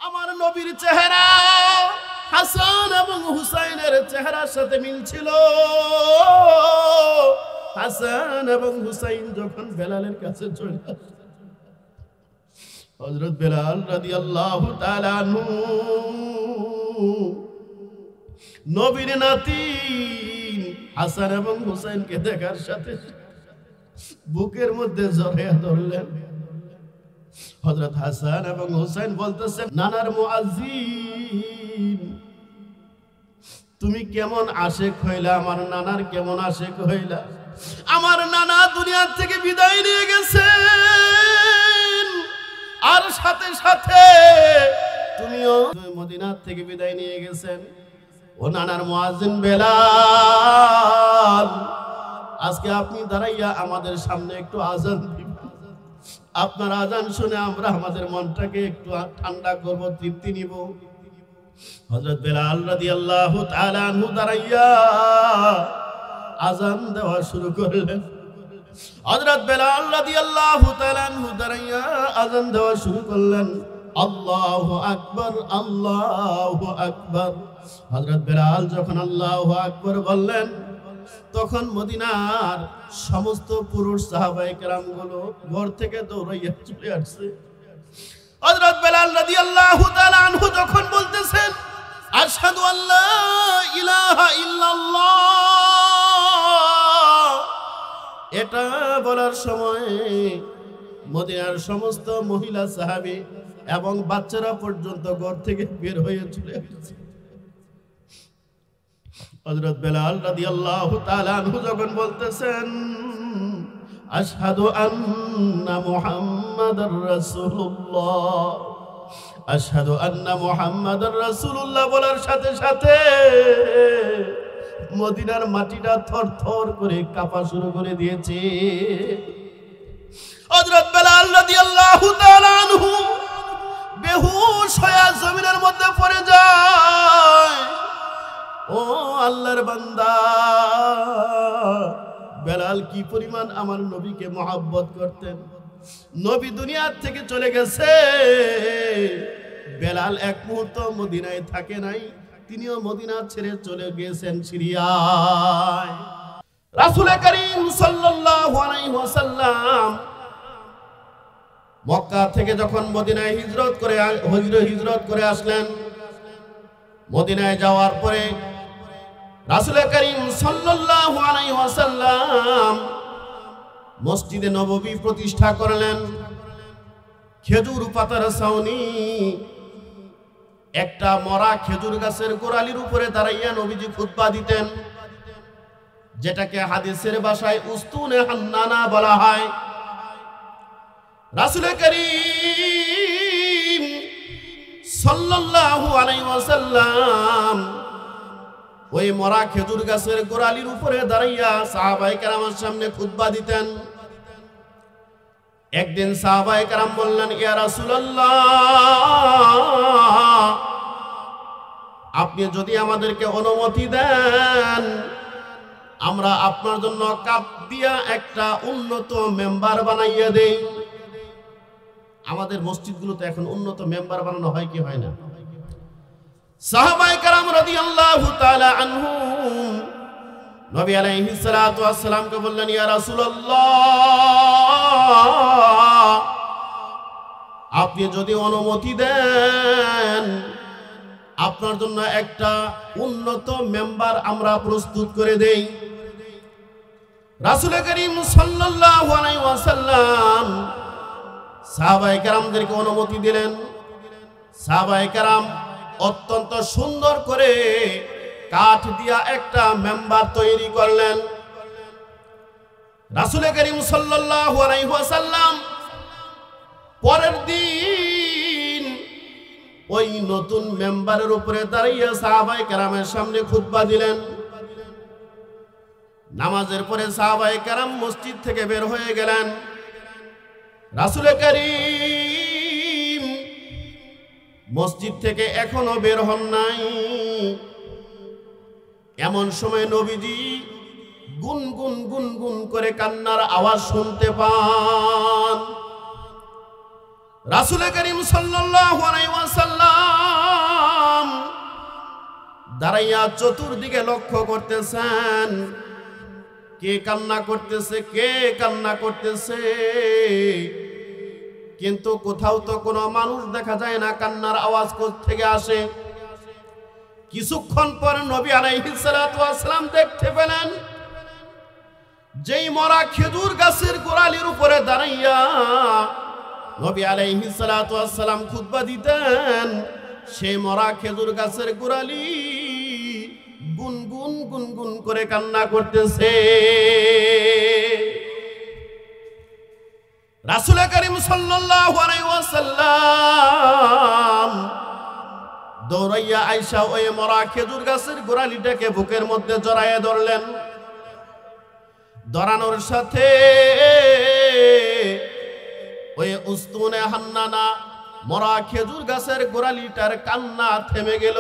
আমার নবীর চেহারা হাসান এবং হুসাইনের চেহারার সাথে মিল ছিল। হাসান এবং হুসাইন যখন বেলালের কাছে চলে আসে, হযরত বেলাল রাদিয়াল্লাহু তাআলা আনহু নবীর নাতি হাসান এবং হুসাইনকে দেখার সাথে বুকের মধ্যে জড়িয়ে ধরলেন। হযরত হাসান এবং হুসাইন বলতেছেন, নানার মুআজ্জিন, তুমি কেমন আশেক হইলা, আমার নানার কেমন আশেক হইলা। আমার নানা দুনিয়া থেকে বিদায় নিয়ে গেছেন, আর সাথে সাথে তুমিও মদিনা থেকে বিদায় নিয়ে গেছেন। ও নানার মুআজ্জিন বেলাল, আজকে আপনি দাঁড়াইয়া আমাদের সামনে একটু আজান দিবেন। আপনার আজান শুনে আমরা আমাদের মনটাকে একটু ঠান্ডা করব, তৃপ্তি নিব। হযরত বেলাল রাদিয়াল্লাহু তাআলা আনহু দাঁড়াইয়া আজান দেওয়া শুরু করলেন। হযরত বেলাল রাদিয়াল্লাহু তাআলা আনহু দাঁড়াইয়া আজান দেওয়া শুরু করলেন। আল্লাহু আকবার, আল্লাহু আকবার। হযরত বেলাল যখন আল্লাহু আকবার বললেন, তখন মদিনার সমস্ত পুরুষ সাহাবায়ে কেরাম গুলো ঘর থেকে দৌড়াইয়া চলে আসছে। হযরত বেলাল রাদিয়াল্লাহু তাআলা আনহু যখন বলতেছেন, আশহাদু আল্লা ইলাহা ইল্লাল্লাহ, এটা বলার সময় মদিনার সমস্ত মহিলা সাহাবী এবং বাচ্চারা পর্যন্ত ঘর থেকে বের হয়ে চলে আসছে। হযরত বেলাল রাদিয়াল্লাহু তাআলা আনহু যখন বলতেছেন, আশহাদু আন্না মুহাম্মাদার রাসূলুল্লাহ, আশহাদু আন্না মুহাম্মাদার রাসূলুল্লাহ বলার সাথে সাথে মদিনার মাটিটা থরথর করে কাঁপা শুরু করে দিয়েছে। হযরত বেলাল রাদিয়াল্লাহু তাআলা আনহু বেহুশ হয়ে জমিনের মধ্যে পড়ে যায়। ও আল্লাহর বান্দা, বেলাল কি পরিমাণ আমার নবীকে মহব্বত করতেন। নবী দুনিয়া থেকে চলে গেছে, বেলাল এক মুহূর্ত মদিনায় থাকে নাই, তিনিও মদিনা ছেড়ে চলে গিয়েছেন সিরিয়ায়। রাসূল করিম সাল্লাল্লাহু আলাইহি ওয়াসাল্লাম মক্কা থেকে যখন মদিনায় হিজরত করে আসলেন, মদিনায় যাওয়ার পরে রাসূল করিম সাল্লাল্লাহু আলাইহি ওয়াসাল্লাম মসজিদে নববী প্রতিষ্ঠা করলেন। খেজুর পাতার ছাউনি, একটা মরা খেজুর গাছের গোড়ালির উপরে দাঁড়াইয়া নবীজি খুতবা দিতেন, যেটাকে হাদিসের ভাষায় উস্তুনে হান্নানা বলা হয়। রাসূল করিম সাল্লাল্লাহু আলাইহি ওয়াসাল্লাম ওই মরা খেজুর গাছের গোড়ালির উপরে দাঁড়াইয়া সাহাবায়ে কেরামের সামনে খুতবা দিতেন। একদিন সাহাবায়ে কেরাম বললেন, ইয়া রাসূলুল্লাহ, আপনি যদি আমাদেরকে অনুমতি দেন, আমরা আপনার জন্য কাপ দিয়া একটা উন্নত মেম্বার বানাইয়া দেই। আমাদের মসজিদগুলোতে এখন উন্নত মেম্বার বানানো হয় কি হয় না? সাহাবায়ে কেরাম রাদিয়াল্লাহু তাআলা আনহুম নবী আলাইহিস সালাতু ওয়াস সালামকে বললেন, ইয়া রাসূলুল্লাহ, আপনি যদি অনুমতি দেন, আপনার জন্য একটা উন্নত মেম্বার আমরা প্রস্তুত করে দেই। রাসূল করিম সাল্লাল্লাহু আলাইহি ওয়াসাল্লাম সাহাবায়ে কেরামদেরকে অনুমতি দিলেন। সাহাবায়ে কেরাম অত্যন্ত সুন্দর করে কাঠ দিয়া একটা মেম্বার তৈরি করলেন। রাসূল করিম সাল্লাল্লাহু আলাইহি ওয়াসাল্লাম পরের দিন ওই নতুন মেম্বারের উপরে দাঁড়িয়ে সাহাবায়ে কেরামের সামনে খুতবা দিলেন। নামাজের পরে সাহাবায়ে কেরাম মসজিদ থেকে বের হয়ে গেলেন। রাসূল করিম মসজিদ থেকে এখনো বের হন নাই। এমন সময় নবীজি গুনগুন গুনগুন করে কান্নার আওয়াজ শুনতে পান। রাসূল করিম সাল্লাল্লাহু আলাইহি ওয়াসাল্লাম দাঁড়াইয়া চতুর্দিকে লক্ষ্য করতেছেন কে কান্না করতেছে, কে কান্না করতেছে, কিন্তু কোথাও তো কোনো মানুষ দেখা যায় না। কান্নার আওয়াজ কোথা থেকে আসে? কিছুক্ষণ পর নবী আলাইহিস সালাতু ওয়াস সালাম দেখতে পেলেন যেই মরা খেজুর গাছের গোড়ালির উপরে দাঁড়াইয়া নবী আলাইহিস সালাতু ওয়াস সালাম খুতবা দিতেন, সেই মরা খেজুর গাছের গোড়ালি গুনগুন গুনগুন করে কান্না করতেছে। রাসূল করিম সাল্লাল্লাহু আলাইহি ওয়াসাল্লাম দৌড়াইয়া আয়েশা ওই মরা খেজুর গাছের গোড়ালিটাকে বুকের মধ্যে জড়াইয়া ধরলেন। ধরানোর সাথে ওই উস্তুনে হান্নানা মরা খেজুর গাছের গোড়ালিটার কান্না থেমে গেল।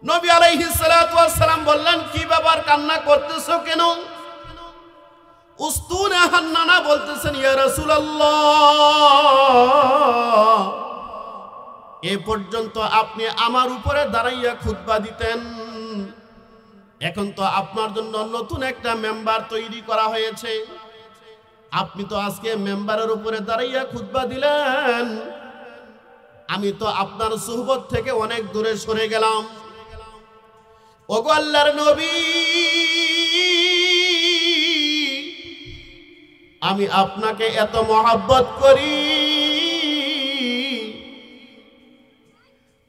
নবী আলাইহিস সালাতু ওয়াস সালাম বললেন, কি ব্যাপার, কান্না করতেছো কেন? উস্তুনে হান্নানা বলতেছেন, ইয়া রাসূলুল্লাহ, এ পর্যন্ত আপনি আমার উপরে দাঁড়াইয়া খুতবা দিতেন, এখন তো আপনার জন্য নতুন একটা মেম্বার তৈরি করা হয়েছে, আপনি তো আজকে মেম্বারের উপরে দাঁড়াইয়া খুতবা দিলেন, আমি তো আপনার সুহবত থেকে অনেক দূরে সরে গেলাম। ওগো আল্লাহর নবী, আমি আপনাকে এত মহব্বত করি,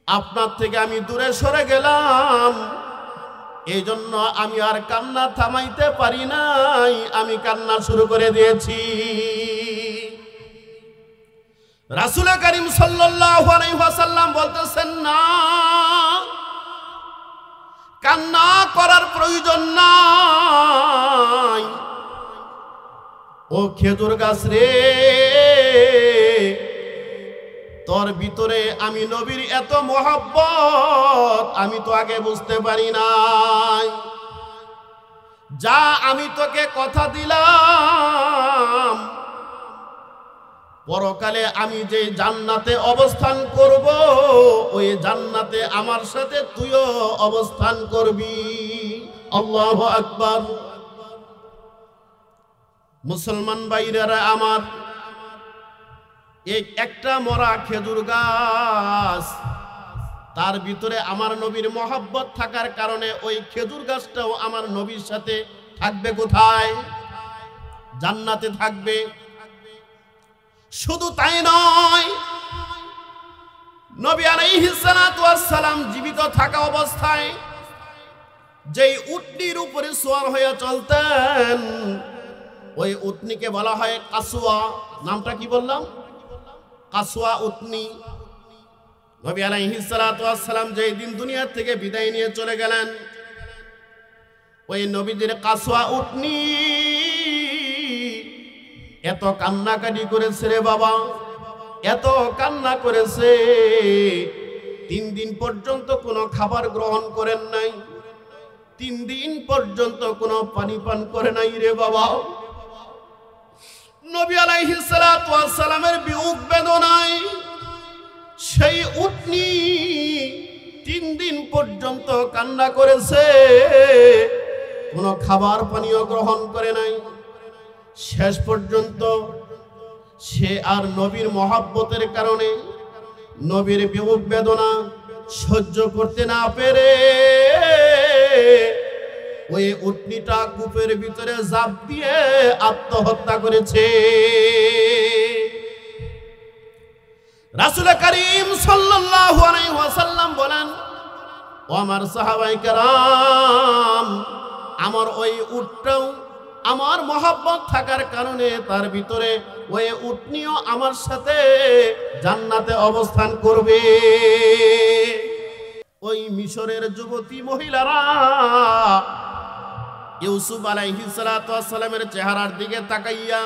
আপনার থেকে আমি দূরে সরে গেলাম, এই জন্য আমি আর কান্না থামাইতে পারি নাই, আমি কান্না শুরু করে দিয়েছি। রাসূল করিম সাল্লাল্লাহু আলাইহি ওয়াসাল্লাম বলতেছেন, না, কান্না করার প্রয়োজন নাই। ও খেজুর গাছ রে, তোর ভিতরে আমি নবীর এত মহব্বত আমি তো আগে বুঝতে পারি নাই। যা, আমি তোকে কথা দিলাম, পরকালে আমি যে জান্নাতে অবস্থান করব, ওই জান্নাতে আমার সাথে তুইও অবস্থান করবি। আল্লাহু আকবার। মুসলমান ভাইরা আমার, এই একটা মরা খেজুর গাছ, তার ভিতরে আমার নবীর মহব্বত থাকার কারণে ওই খেজুর গাছটাও আমার নবীর সাথে থাকবে। কোথায়? জান্নাতে থাকবে। শুধু তাই নয়, নবী আলাইহিস সালাতু ওয়াস সালাম জীবিত থাকা অবস্থায় যেই উটনির উপরে সওয়ার হয়ে চলতেন, ওই উটনিকে বলা হয় কাসওয়া। নামটা কি বললাম? কাসওয়া উটনি। নবী আলাইহিস সালাতু ওয়াস সালাম যেই দিন দুনিয়া থেকে বিদায় নিয়ে চলে গেলেন, ওই নবীদের কাসওয়া উটনি এত কান্নাকাটি করেছে রে বাবা, এত কান্না করেছে, 3 দিন পর্যন্ত কোনো খাবার গ্রহণ করেন নাই, 3 দিন পর্যন্ত কোনো পানি পান করে নাই রে বাবা। নবী আলাইহিস সালাতু ওয়াস সালামের বিয়োগ বেদনায় সেই উটনি 3 দিন পর্যন্ত কান্না করেছে, কোনো খাবার পানীয় গ্রহণ করে নাই। শেষ পর্যন্ত সে আর নবীর মহব্বতের কারণে নবীর বিয়োগ বেদনা সহ্য করতে না পেরে ওই উটনিটা কূপের ভিতরে ঝাঁপ দিয়ে আত্মহত্যা করেছে। রাসূল করিম সাল্লাল্লাহু আলাইহি ওয়াসাল্লাম বলেন, ও আমার সাহাবায়ে কেরাম, আমার ওই উটটাও আমার মহব্বত থাকার কারণে তার ভিতরে ওই উটনিও আমার সাথে জান্নাতে অবস্থান করবে। ওই মিশরের যুবতী মহিলারা ইউসুফ আলাইহিস সালাতু ওয়াস সালামের চেহারার দিকে তাকাইয়া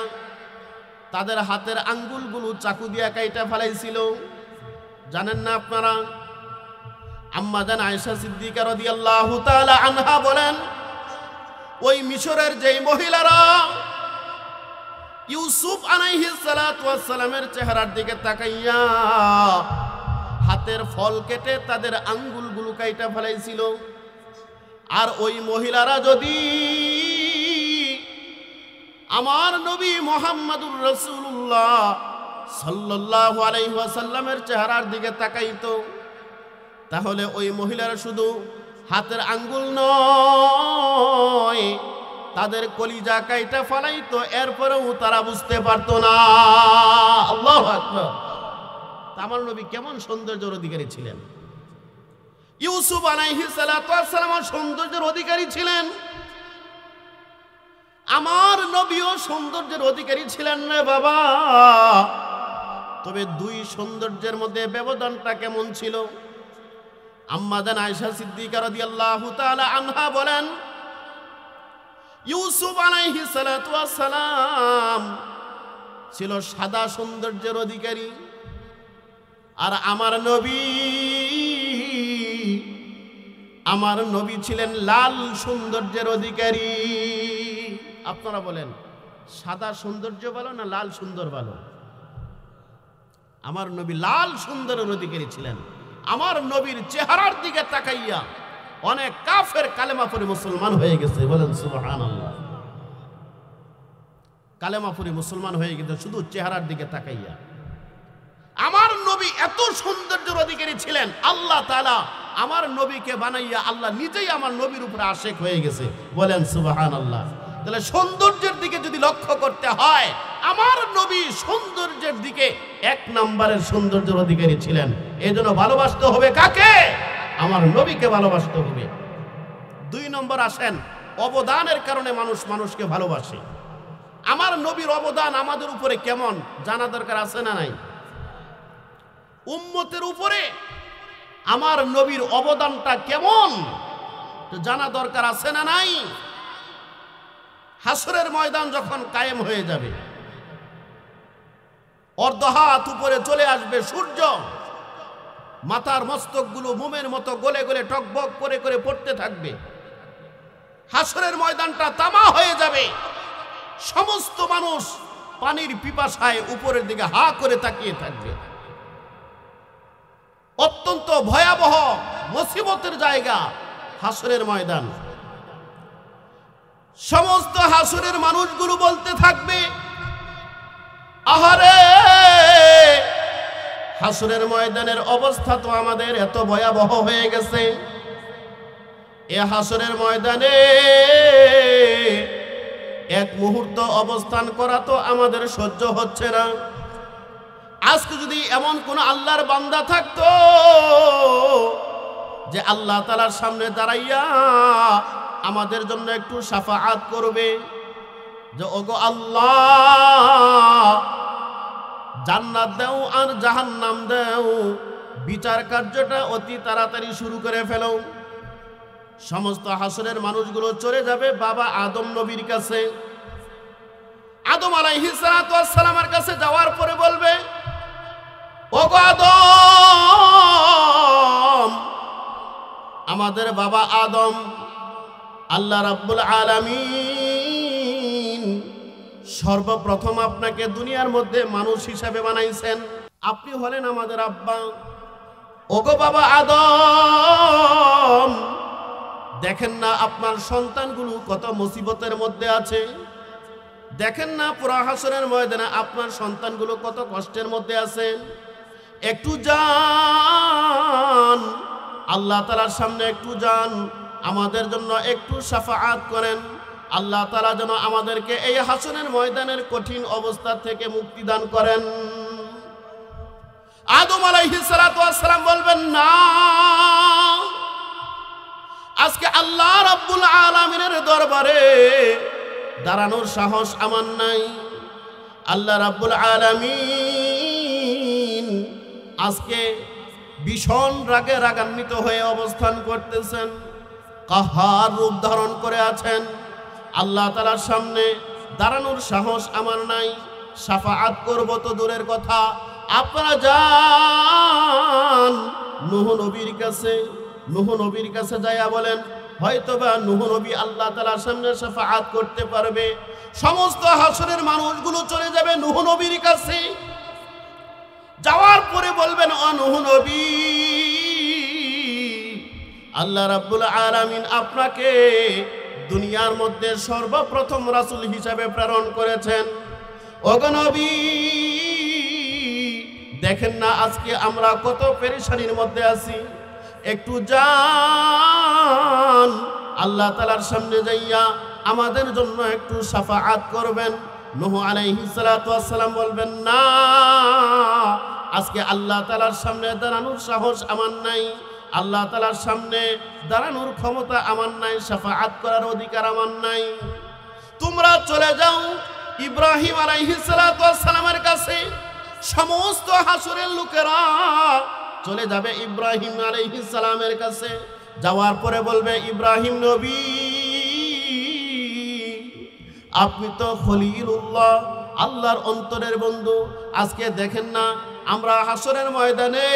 তাদের হাতের আঙ্গুলগুলো চাকু দিয়া কাইটা ফেলাইছিল। জানেন না আপনারা? আম্মা জান আয়েশা সিদ্দিকা রাদিয়াল্লাহু তাআলা আনহা বলেন, ওই মিশরের যেই মহিলারা ইউসুফ আলাইহিস সালাতু ওয়াস সালামের চেহারার দিকে তাকাইয়া হাত হাতের ফল কেটে তাদের আঙ্গুলগুলো কাইটা ফেলাইছিল। আর ওই মহিলারা যদি আমার নবী মুহাম্মদুর রাসূলুল্লাহ সাল্লাল্লাহু আলাইহি ওয়াসাল্লামের চেহারার দিকে তাকাইতো, তাহলে ওই মহিলারা শুধু হাতের আঙ্গুল নয়, তাদের কলিজা কাইটা ফেলাইতো, এরপরেও তারা বুঝতে পারতো না। আল্লাহু আকবার। আমার নবী কেমন সৌন্দর্যের অধিকারী ছিলেন! ইউসুফ আলাইহিস সালাতু ওয়াস সালাম সৌন্দর্যের অধিকারী ছিলেন, আমার নবীও সৌন্দর্যের অধিকারী ছিলেন রে বাবা। তবে দুই সৌন্দর্যের মধ্যে ব্যবধানটা কেমন ছিল? আম্মা জান আয়েশা সিদ্দিকা রাদিয়াল্লাহু তাআলা আনহা বলেন, ইউসুফ আলাইহিস সালাতু ওয়াস সালাম ছিল সাদা সৌন্দর্যের অধিকারী, আর আমার নবী ছিলেন লাল সৌন্দর্যের অধিকারী। আপনারা বলেন, সাদা সৌন্দর্য ভালো না লাল সুন্দর ভালো? আমার নবী লাল সুন্দরের অধিকারী ছিলেন। আমার নবীর চেহারার দিকে তাকাইয়া অনেক কাফের কালেমা পড়ে মুসলমান হয়ে গেছে। বলেন সুবহানাল্লাহ। কালেমা পড়ে মুসলমান হয়ে গেছে শুধু চেহারার দিকে তাকাইয়া। আমার নবী এত সৌন্দর্যের অধিকারী ছিলেন, আল্লাহ তাআলা আমার নবীকে বানাইয়া আল্লাহ নিজেই আমার নবীর উপরে আশিক হয়ে গেছে। বলেন সুবহানাল্লাহ। তাহলে সৌন্দর্যের দিকে যদি লক্ষ্য করতে হয়, আমার নবী সৌন্দর্যের দিকে এক নম্বরের সৌন্দর্যের অধিকারী ছিলেন। এজন্য ভালোবাসতে হবে কাকে? আমার নবীকে ভালোবাসতে হবে। দুই নম্বর আসেন, অবদানের কারণে মানুষ মানুষকে ভালোবাসে। আমার নবীর অবদান আমাদের উপরে কেমন জানা দরকার আছে না নাই? উম্মতের উপরে আমার নবীর অবদানটা কেমন জানা দরকার আছে না নাই? হাসরের ময়দান যখন কায়েম হয়ে যাবে, অর্ধহাত উপরে চলে আসবে সূর্য, মাথার মস্তকগুলো মোমের মতো গলে গলে টকবক করে করে পড়তে থাকবে। হাসরের ময়দানটা তামা হয়ে যাবে, সমস্ত মানুষ পানির পিপাসায় উপরের দিকে হা করে তাকিয়ে থাকবে। অত্যন্ত ভয়াবহ মুসিবতের জায়গা হাসরের ময়দান। সমস্ত হাসরের মানুষগুলো বলতে থাকবে, আহারে হাসরের ময়দানের অবস্থা তো আমাদের এত ভয়াবহ হয়ে গেছে, এ হাসরের ময়দানে এক মুহূর্ত অবস্থান করা তো আমাদের সহ্য হচ্ছে না। আজকে যদি এমন কোন আল্লাহর বান্দা থাকতো যে আল্লাহ তাআলার সামনে দাঁড়াইয়া আমাদের জন্য একটু শাফাআত করবে, যে ওগো আল্লাহ জান্নাত দাও আর জাহান্নাম দাও, বিচার কার্যটা অতি তাড়াতাড়ি শুরু করে ফেলো। সমস্ত হাসরের মানুষগুলো চলে যাবে বাবা আদম নবীর কাছে। আদম আলাইহিস সালাতু ওয়াস সালামের কাছে যাওয়ার পরে বলবে, ওগো আদম, আমাদের বাবা আদম আল্লাহ রাব্বুল আলামিন সর্বপ্রথম আপনাকে দুনিয়ার মধ্যে মানুষ হিসাবে বানাইছেন, আপনি হলেন আমাদের আব্বা। ওগো বাবা আদম, দেখেন না আপনার সন্তানগুলো কত মুসিবতের মধ্যে আছে, দেখেন না পুরা হাসরের ময়দানে আপনার সন্তানগুলো কত কষ্টের মধ্যে আছে। একটু যান আল্লাহ তাআলার সামনে, একটু যান আমাদের জন্য একটু শাফাআত করেন। আল্লাহ তাআলা যেন আমাদেরকে এই হাসরের ময়দানের কঠিন অবস্থা থেকে মুক্তি দান করেন। আদম আলাইহিস সালাতু ওয়াস সালাম বলবেন, না, আজকে আল্লাহ রাব্বুল আলামিনের দরবারে দাঁড়ানোর সাহস আমার নাই। আল্লাহ রাব্বুল আলামিন আজকে ভীষণ রাগে রাগান্বিত হয়ে অবস্থান করতেছেন, কাহার রূপ ধারণ করে আছেন। আল্লাহ তাআলার সামনে দাঁড়ানোর সাহস আমার নাই, শাফাআত করব তো দূরের কথা। আপনারা যান নূহ নবীর কাছে, নূহ নবীর কাছে যাইয়া বলেন, হয়তোবা নূহ নবী আল্লাহ তাআলার সামনে শাফাআত করতে পারবে। সমস্ত হাসরের মানুষগুলো চলে যাবে নূহ নবীর কাছে। যাওয়ার পরে বলবেন, ও নূহ নবী, আল্লাহ রাব্বুল আলামিন আপনাকে দুনিয়ার মধ্যে সর্বপ্রথম রাসূল হিসাবে প্রেরণ করেছেন। ওগো নবী, দেখেন না আজকে আমরা কত পেরেশানির মধ্যে আছি। একটু যান আল্লাহ তাআলার সামনে যাইয়া আমাদের জন্য একটু শাফাআত করবেন। নূহ আলাইহিস সালাতু ওয়াস সালাম বলবেন, না, আজকে আল্লাহ তাআলার সামনে দাঁড়ানোর সাহস আমার নাই, আল্লাহ তাআলার সামনে দাঁড়ানোর ক্ষমতা আমার নাই, শাফাআত করার অধিকার আমার নাই। তোমরা চলে যাও ইব্রাহিম আলাইহিস সালাতু ওয়াস সালামের কাছে। সমস্ত হাসরের লোকেরা চলে যাবে ইব্রাহিম আলাইহিস সালামের কাছে। যাওয়ার পরে বলবে, ইব্রাহিম নবী, আপনি তো খলিলুল্লাহ, আল্লাহর অন্তরের বন্ধু। আজকে দেখেন না আমরা হাসরের ময়দানে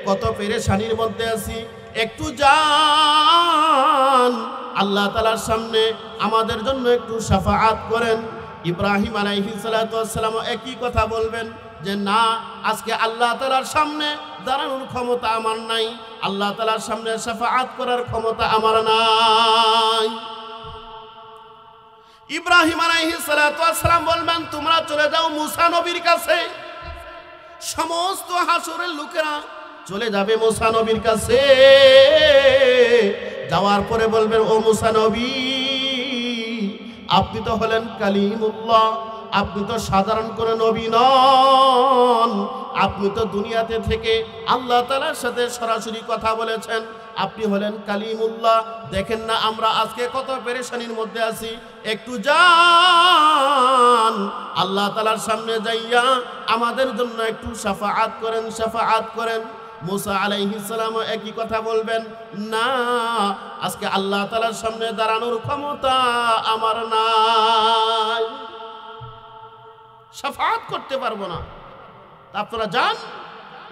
কত পেরেশানির মধ্যে আছি। একটু যান আল্লাহ তাআলার সামনে আমাদের জন্য একটু শাফাআত করেন। ইব্রাহিম আলাইহিস সালাতু ওয়াস সালাম একই কথা বলবেন যে, না, আজকে আল্লাহ তাআলার সামনে দাঁড়ানোর ক্ষমতা আমার নাই, আল্লাহ তাআলার সামনে শাফাআত করার ক্ষমতা আমার নাই। ইব্রাহিম আলাইহিস সালাতু ওয়াস সালাম বলবেন, তোমরা চলে যাও মূসা নবীর কাছে। সমস্ত হাসরের লোকেরা চলে যাবে মূসা নবীর কাছে। যাওয়ার পরে বলবেন, ও মূসা নবী, আপনি তো হলেন কালিমুল্লাহ, আপনি তো সাধারণ কোনো নবী নন, আপনি তো দুনিয়াতে থেকে আল্লাহ তাআলার সাথে সরাসরি কথা বলেছেন, আপনি হলেন কালিমুল্লাহ। দেখেন না আমরা আজকে কত পেরেশানির মধ্যে আছি। একটু যান আল্লাহ তাআলার সামনে যাইয়া আমাদের জন্য একটু শাফাআত করেন, শাফাআত করেন। মূসা আলাইহিস সালাম একই কথা বলবেন, না, আজকে আল্লাহ তাআলার সামনে দাঁড়ানোর ক্ষমতা আমার নাই, শাফাআত করতে পারবো না। আপনারা যান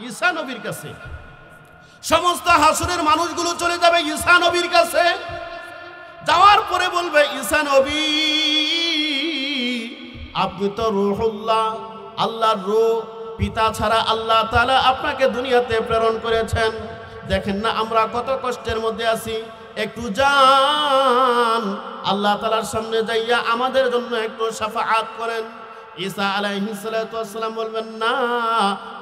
ঈসা নবীর কাছে। সমস্ত হাসরের মানুষগুলো চলে যাবে ঈসা নবীর কাছে। যাওয়ার পরে বলবে, ঈসা নবী, আপনি তো রূহুল্লাহ, আল্লাহর রূহ, পিতা ছাড়া আল্লাহ তাআলা আপনাকে দুনিয়াতে প্রেরণ করেছেন। দেখেন না আমরা কত কষ্টের মধ্যে আছি। একটু যান আল্লাহ তাআলার সামনে যাইয়া আমাদের জন্য একটু শাফাআত করেন। ঈসা আলাইহিস সালাতু ওয়াস সালাম বলবেন, না,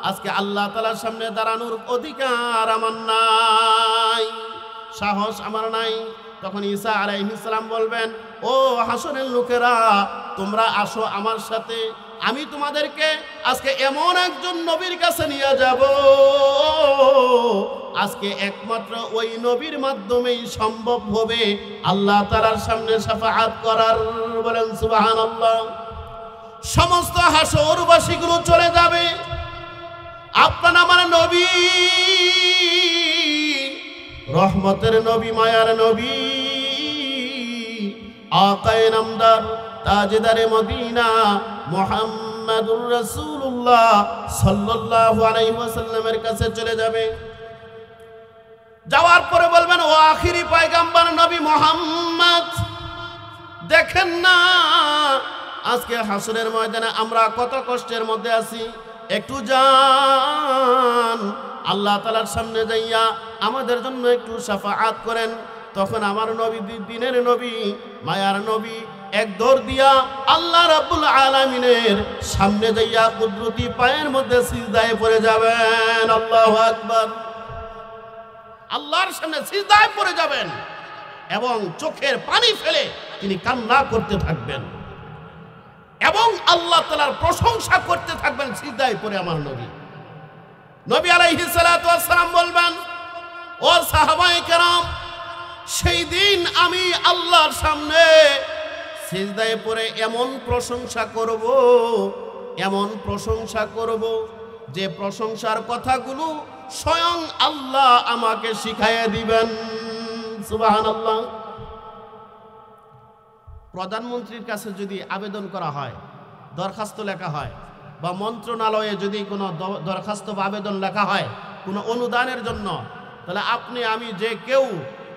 আজকে আল্লাহ তাআলার সামনে দাঁড়ানোর অধিকার আমার নাই, সাহস আমার নাই। তখন ঈসা আলাইহিস সালাম বলবেন, ও হাসরের লোকেরা, তোমরা আসো আমার সাথে, আমি তোমাদেরকে আজকে এমন একজন নবীর কাছে নিয়ে যাব, আজকে একমাত্র ওই নবীর মাধ্যমেই সম্ভব হবে আল্লাহ তাআলার সামনে শাফাআত করার। বলেন সুবহানাল্লাহ। সমস্ত হাসরবাসীগুলো চলে যাবে। আপনার আমার নবী, রহমতের নবী, মায়ার নবী, আকায়ে নামদার, তাজদারে মদিনা, মুহাম্মাদুর রাসূলুল্লাহ সাল্লাল্লাহু আলাইহি ওয়াসাল্লামের কাছে চলে যাবে। যাওয়ার পরে বলবেন, ও আখিরি পয়গম্বর নবী মুহাম্মদ, দেখেন না আজকে হাসরের ময়দানে আমরা কত কষ্টের মধ্যে আছি। একটু যান আল্লাহ তাআলার সামনে যাইয়া আমাদের জন্য একটু শাফাআত করেন। তখন আমার নবী, দিনের নবী, মায়ার নবী এক দৌড় দিয়া আল্লাহ রাব্বুল আলামিনের সামনে যাইয়া কুদরতি পায়ের মধ্যে সিজদায় পড়ে যাবেন। আল্লাহু আকবার। আল্লাহর সামনে সিজদায় পড়ে যাবেন এবং চোখের পানি ফেলে তিনি কান্না করতে থাকবেন এবং আল্লাহ তাআলার প্রশংসা করতে থাকবেন সিজদায় পড়ে। আমার নবী, নবী আলাইহিস সালাতু ওয়াস সালাম বলবেন, ও সাহাবায়ে কেরাম, সেই দিন আমি আল্লাহর সামনে সিজদায় পড়ে এমন প্রশংসা করব, এমন প্রশংসা করব যে প্রশংসার কথাগুলো স্বয়ং আল্লাহ আমাকে শিখাইয়া দিবেন। সুবহানাল্লাহ। প্রধানমন্ত্রীর কাছে যদি আবেদন করা হয়, দরখাস্ত লেখা হয়, বা মন্ত্রণালয়ে যদি কোনো দরখাস্ত বা আবেদন লেখা হয় কোনো অনুদানের জন্য, তাহলে আপনি আমি যে কেউ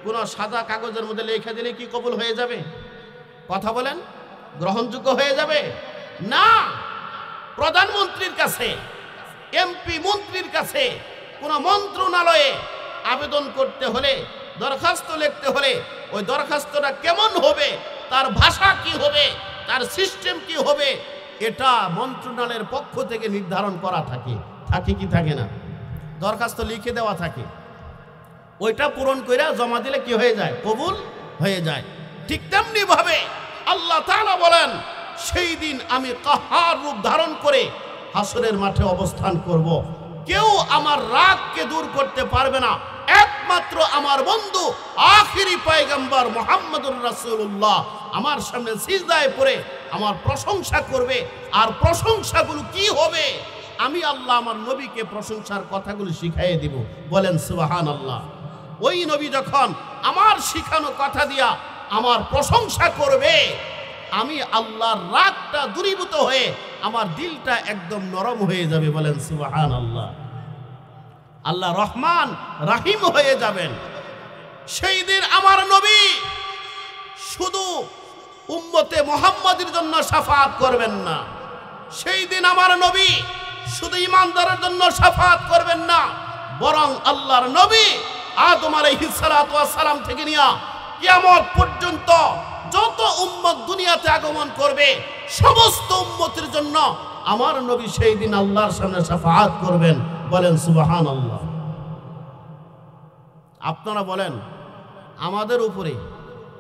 কোনো সাদা কাগজের মধ্যে লিখে দিলে কি কবুল হয়ে যাবে? কথা বলেন, গ্রহণযোগ্য হয়ে যাবে? না। প্রধানমন্ত্রীর কাছে, এমপি মন্ত্রীর কাছে, কোন মন্ত্রণালয়ে আবেদন করতে হলে, দরখাস্ত লিখতে হলে ওই দরখাস্তটা কেমন হবে, তার ভাষা কি হবে, তার সিস্টেম কি হবে, এটা মন্ত্রণালয়ের পক্ষ থেকে নির্ধারণ করা থাকে। থাকে কি থাকে না? দরখাস্ত লিখে দেওয়া থাকে, ওইটা পূরণ করে জমা দিলে কি হয়ে যায়? কবুল হয়ে যায়। ঠিক তেমনি ভাবে আল্লাহ তাআলা বলেন, সেই দিন আমি কাহার রূপ ধারণ করে হাসরের মাঠে অবস্থান করব। কেউ আমার রাগকে দূর করতে পারবে না, একমাত্র আমার বন্ধু আখিরি পয়গম্বর মুহাম্মদুর রাসূলুল্লাহ আমার সামনে সিজদায় পড়ে আমার প্রশংসা করবে। আর প্রশংসাগুলো কি হবে? আমি আল্লাহ আমার নবীকে প্রশংসার কথাগুলো শিখাইয়ে দিব। বলেন সুবহানাল্লাহ। ওই নবী যখন আমার শিখানো কথা দিয়া আমার প্রশংসা করবে, আমি আল্লাহর রাগটা দূরীভূত হয়ে আমার দিলটা একদম নরম হয়ে যাবে। বলেন সুবহানাল্লাহ। আল্লাহ রহমান রাহিম হয়ে যাবেন। সেই দিন আমার নবী শুধু উম্মতে মুহাম্মাদের জন্য শাফাআত করবেন না, সেই দিন আমার নবী শুধু ঈমানদারের জন্য শাফাআত করবেন না, বরং আল্লাহর নবী আদম আলাইহিস সালাতু ওয়াস সালাম থেকে নিয়া কিয়ামত পর্যন্ত যত উম্মত দুনিয়াতে আগমন করবে, সমস্ত উম্মতের জন্য আমার নবী সেই দিন আল্লাহর সামনে শাফাআত করবেন। বলেন সুবহানাল্লাহ। আপনারা বলেন, আমাদের উপরে,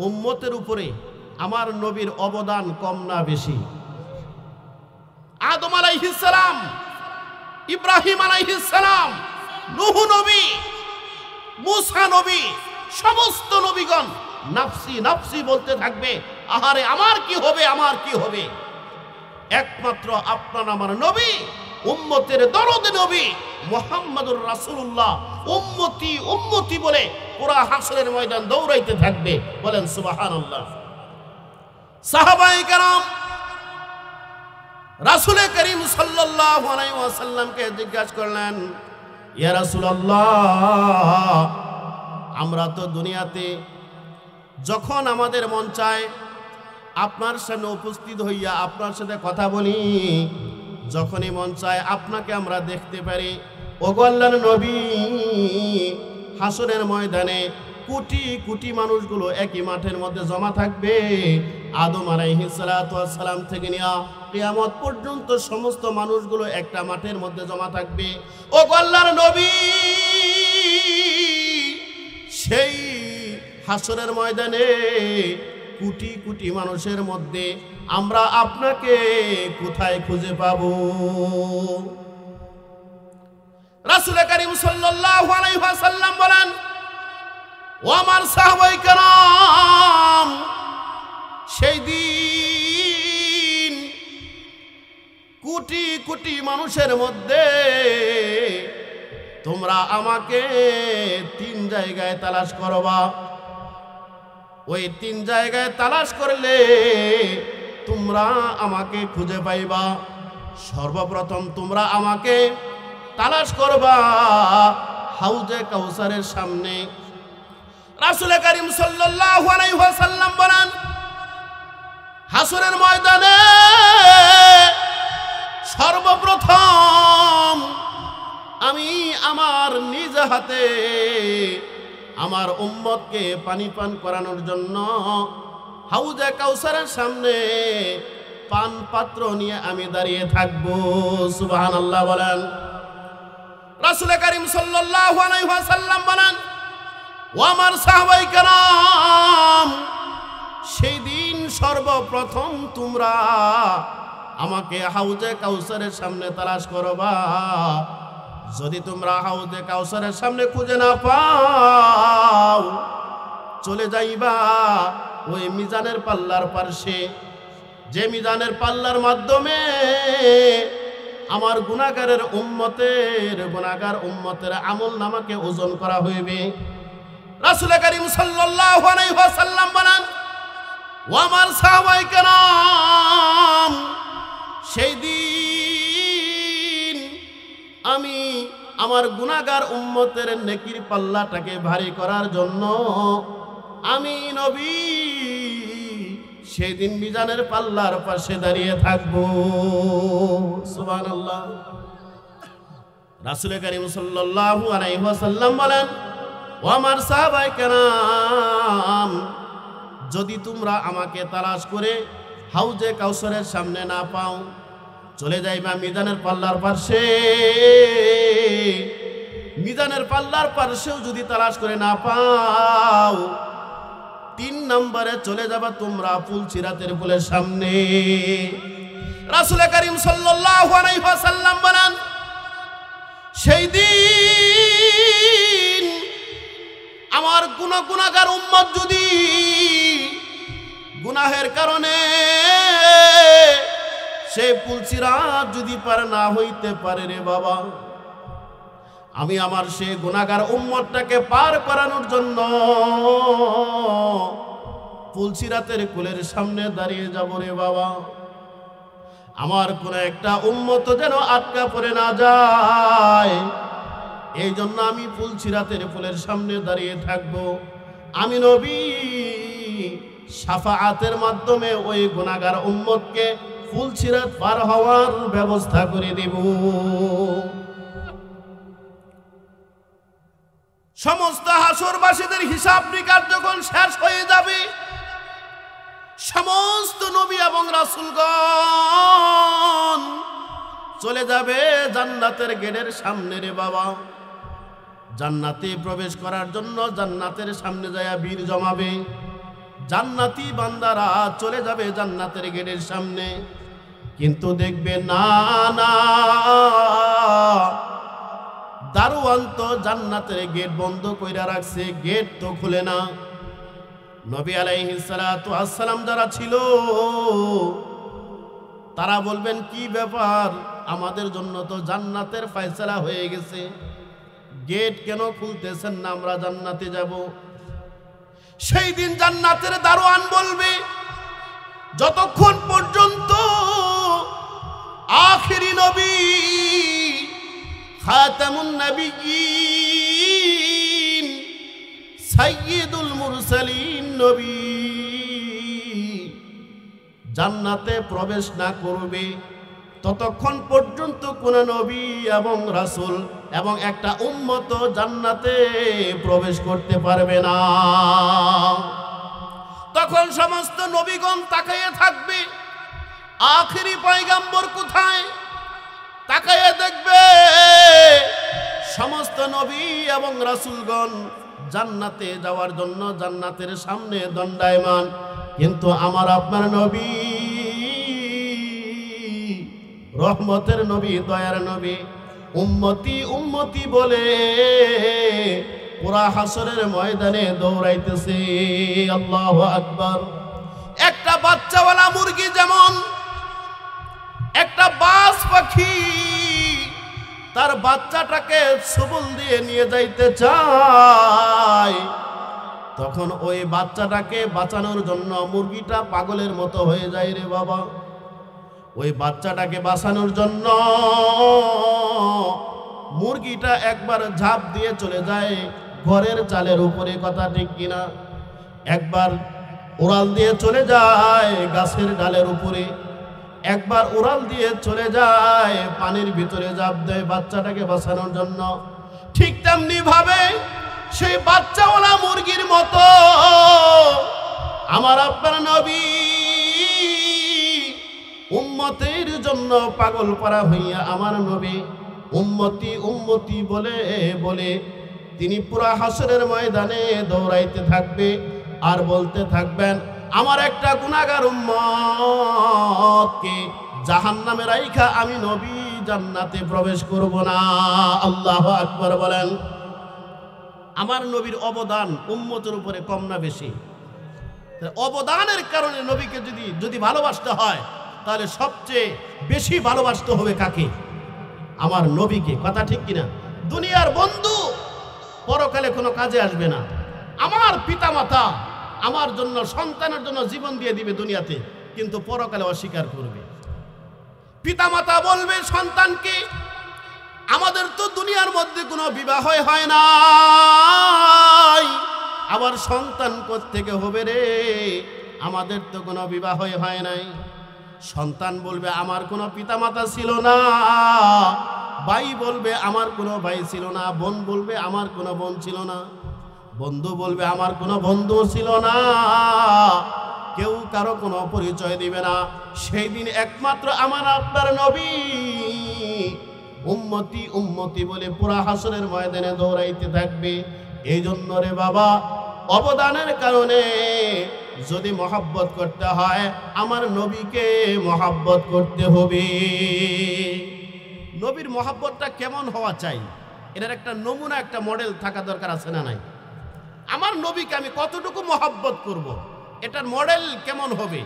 উম্মতের উপরে আমার নবীর অবদান কম না বেশি? আদম আলাইহিস সালাম, ইব্রাহিম আলাইহিস সালাম, নূহ নবী, মুসা নবী, সমস্ত নবীগণ নাফসি নাফসি বলতে থাকবে, আহারে আমার কি হবে, আমার কি হবে। একমাত্র আপনার আমার নবী, উম্মতের দরদে নবী মুহাম্মদুর রাসূলুল্লাহ উম্মতি উম্মতি বলে পুরা হাসরের ময়দান দৌড়াইতে থাকবে। বলেন সুবহানাল্লাহ। সাহাবায়ে কেরাম রাসূল করিম সাল্লাল্লাহু আলাইহি ওয়াসাল্লামকে জিজ্ঞাসা করলেন, ইয়া রাসূলুল্লাহ, আমরা তো দুনিয়াতে যখন আমাদের মন চায় আপনার সামনে উপস্থিত হইয়া আপনার সাথে কথা বলি, যখনই মন চায় আপনাকে আমরা দেখতে পারি। ওগো আল্লাহর নবী, হাসরের ময়দানে কোটি কোটি মানুষগুলো একই মাঠের মধ্যে জমা থাকবে। আদম আলাইহিস সালাতু ওয়াস সালাম থেকে নিয়া কিয়ামত পর্যন্ত সমস্ত মানুষগুলো একটা মাঠের মধ্যে জমা থাকবে। ওগো আল্লাহর নবী, সেই হাসরের ময়দানে কোটি কোটি মানুষের মধ্যে আমরা আপনাকে কোথায় খুঁজে পাবো? রাসূল করিম সাল্লাল্লাহু আলাইহি ওয়াসাল্লাম বলেন, ও আমার সাহাবায়ে কেরাম, সেই দিন কোটি কোটি মানুষের মধ্যে তোমরা আমাকে 3 জায়গায় তালাশ করবা। ওই 3 জায়গায় তালাশ করলে তোমরা আমাকে খুঁজে পাইবা। সর্বপ্রথম তোমরা আমাকে তালাশ করবা হাউজে কাউসারের সামনে। রাসূল করিম সাল্লাল্লাহু আলাইহি ওয়াসাল্লাম বলেন, হাসরের ময়দানে সর্বপ্রথম আমি আমার নিজ হাতে আমার উম্মতকে পানি পান করানোর জন্য হাউজে কাউসারের সামনে পান পাত্র নিয়ে আমি দাঁড়িয়ে থাকবো। সুবহানাল্লাহ বলেন। রাসূল করিম সাল্লাল্লাহু আলাইহি ওয়াসাল্লাম বলেন, ও আমার সাহাবায়ে কেরাম, সেই দিন সর্বপ্রথম তোমরা আমাকে হাউজে কাউসারের সামনে তালাশ করবা। যদি তোমরা হাউজে কাউসারের সামনে খুঁজে না পাও, চলে যাইবা ওই মিজানের পাল্লার পার্শ্বে, যে মিজানের পাল্লার মাধ্যমে আমার গুনাহগারের উম্মতের আমল নামাকে ওজন করা হইবে। রাসূল করিম সাল্লাল্লাহু আলাইহি ওয়াসাল্লাম বলেন, ও আমার সাহাবায়ে কেরাম, সেই দিন আমি আমার গুনাহগার উম্মতের নেকির পাল্লাটাকে ভারী করার জন্য আমি নবী সেই দিন মিজানের পাল্লার পাশে দাঁড়িয়ে থাকবো। সুবহানাল্লাহ। রাসূল করিম সাল্লাল্লাহু আলাইহি ওয়াসাল্লাম বলেন, ও আমার সাহাবায়ে কেরাম, যদি তোমরা আমাকে তালাশ করে হাউজে কাউসারের সামনে না পাও, চলে যাইবা মিজানের পাল্লার পাশে। মিজানের পাল্লার পাশেও যদি তালাশ করে না পাও, 3 নম্বরে চলে যাবা তোমরা পুলসিরাতের পুলের সামনে। রাসূল করিম সাল্লাল্লাহু আলাইহি ওয়াসাল্লাম বলেন, সেই দিন আমার গুনাহগার উম্মত যদি গুনাহের কারণে সেই পুলসিরাত যদি পার না হইতে পারে রে বাবা, আমি আমার সেই গুনাহগার উম্মতটাকে পার করানোর জন্য পুলসিরাতের কুলের সামনে দাঁড়িয়ে যাব রে বাবা। আমার কোন একটা উম্মত যেন আটকা পড়ে না যায়, এই জন্য আমি পুলসিরাতের কুলের সামনে দাঁড়িয়ে থাকব। আমি নবী শাফাআতের মাধ্যমে ওই গুনাহগার উম্মতকে পুলসিরাত পার হওয়ার ব্যবস্থা করে দেব। সমস্ত হাসরবাসীদের হিসাব নিকাশ যখন শেষ হয়ে যাবে, সমস্ত নবী এবং রাসূলগণ চলে যাবে জান্নাতের গেটের সামনে রে বাবা। জান্নাতে প্রবেশ করার জন্য জান্নাতের সামনে যায় ভিড় জমাবে। জান্নাতি বান্দারা চলে যাবে জান্নাতের গেটের সামনে, কিন্তু দেখবে না না, দারোয়ান তো জান্নাতের গেট বন্ধ কইরা রাখছে, গেট তো খুলে না। নবী আলাইহিস সালাতু ওয়াস সালাম যারা ছিল তারা বলবেন, কি ব্যাপার, আমাদের জন্য তো জান্নাতের ফয়সালা হয়ে গেছে, গেট কেন খুলতেছেন না, আমরা জান্নাতে যাব। সেই দিন জান্নাতের দারোয়ান বলবে, যতক্ষণ পর্যন্ত আখিরি নবী খাতামুন নবিয়্যিন সাইয়্যিদুল মুরসালিন নবী জান্নাতে প্রবেশ না করবে, ততক্ষণ পর্যন্ত কোন নবী এবং রাসূল এবং একটা উম্মত জান্নাতে প্রবেশ করতে পারবে না। তখন সমস্ত নবীগণ তাকিয়ে থাকবে, আখিরি পয়গম্বর কোথায়, তাকিয়ে দেখবে সমস্ত নবী এবং রাসূলগণ জান্নাতে যাওয়ার জন্য জান্নাতের সামনে দণ্ডায়মান, কিন্তু আমার আপনার নবী, রহমতের নবী, দয়ার নবী, উম্মতি উম্মতি বলে পুরা হাসরের ময়দানে দৌড়াইতেছে। আল্লাহু আকবার। একটা বাচ্চাওয়ালা মুরগি যেমন একটা বাজ পাখি তার বাচ্চাটাকে সবল দিয়ে নিয়ে যাইতে চায়, তখন ওই বাচ্চাটাকে বাঁচানোর জন্য মুরগিটা পাগলের মতো হয়ে যায় রে বাবা। ওই বাচ্চাটাকে বাঁচানোর জন্য মুরগিটা একবার ঝাঁপ দিয়ে চলে যায় ঘরের চালের উপরে, কথা ঠিক কিনা, একবার উড়াল দিয়ে চলে যায় গাছের ডালের উপরে, একবার উড়াল দিয়ে চলে যায় পানির ভিতরে ঝাঁপ দেয় বাচ্চাটাকে বাঁচানোর জন্য। ঠিক তেমনি ভাবে সেই বাচ্চাওয়ালা মুরগির মতো আমার আপনার নবী উম্মতের জন্য পাগল করা হইয়া আমার নবী উম্মতি উম্মতি বলে বলে তিনি পুরা হাসরের ময়দানে দৌড়াইতে থাকবে আর বলতে থাকবেন, আমার একটা গুনাহগার উম্মতকে জাহান্নামে রাইখা আমি নবী জান্নাতে প্রবেশ করব না। আল্লাহু আকবার বলেন। আমার নবীর অবদান উম্মতের উপরে কম না বেশি? অবদানের কারণে নবীকে যদি ভালোবাসতে হয় তাহলে সবচেয়ে বেশি ভালোবাসতে হবে কাকে? আমার নবীকে, কথা ঠিক কিনা? দুনিয়ার বন্ধু পরকালে কোনো কাজে আসবে না। আমার পিতামাতা আমার জন্য, সন্তানের জন্য জীবন দিয়ে দিবে দুনিয়াতে, কিন্তু পরকালে অস্বীকার করবে। পিতামাতা বলবে সন্তানকে, আমাদের তো দুনিয়ার মধ্যে কোনো বিবাহ হয় না, আবার সন্তান কোত্থেকে হবে রে, আমাদের তো কোনো বিবাহ হয় নাই। সন্তান বলবে আমার কোনো পিতামাতা ছিল না, ভাই বলবে আমার কোনো ভাই ছিল না, বোন বলবে আমার কোনো বোন ছিল না। বন্ধু বলবে আমার কোনো বন্ধু ছিল না, কেউ কারো কোনো পরিচয় দিবে না। সেই দিন একমাত্র আমার আপনার নবী উম্মতি উম্মতি বলে পুরা হাসরের ময়দানে দৌড়াইতে থাকবে। এই জন্য রে বাবা, অবদানের কারণে যদি মহব্বত করতে হয় আমার নবীকে মহব্বত করতে হবে। নবীর মহব্বতটা কেমন হওয়া চাই, এটার একটা নমুনা, একটা মডেল থাকা দরকার আছে না নাই? আমার নবীকে আমি কতটুকু মহব্বত করব, এটার মডেল কেমন হবে?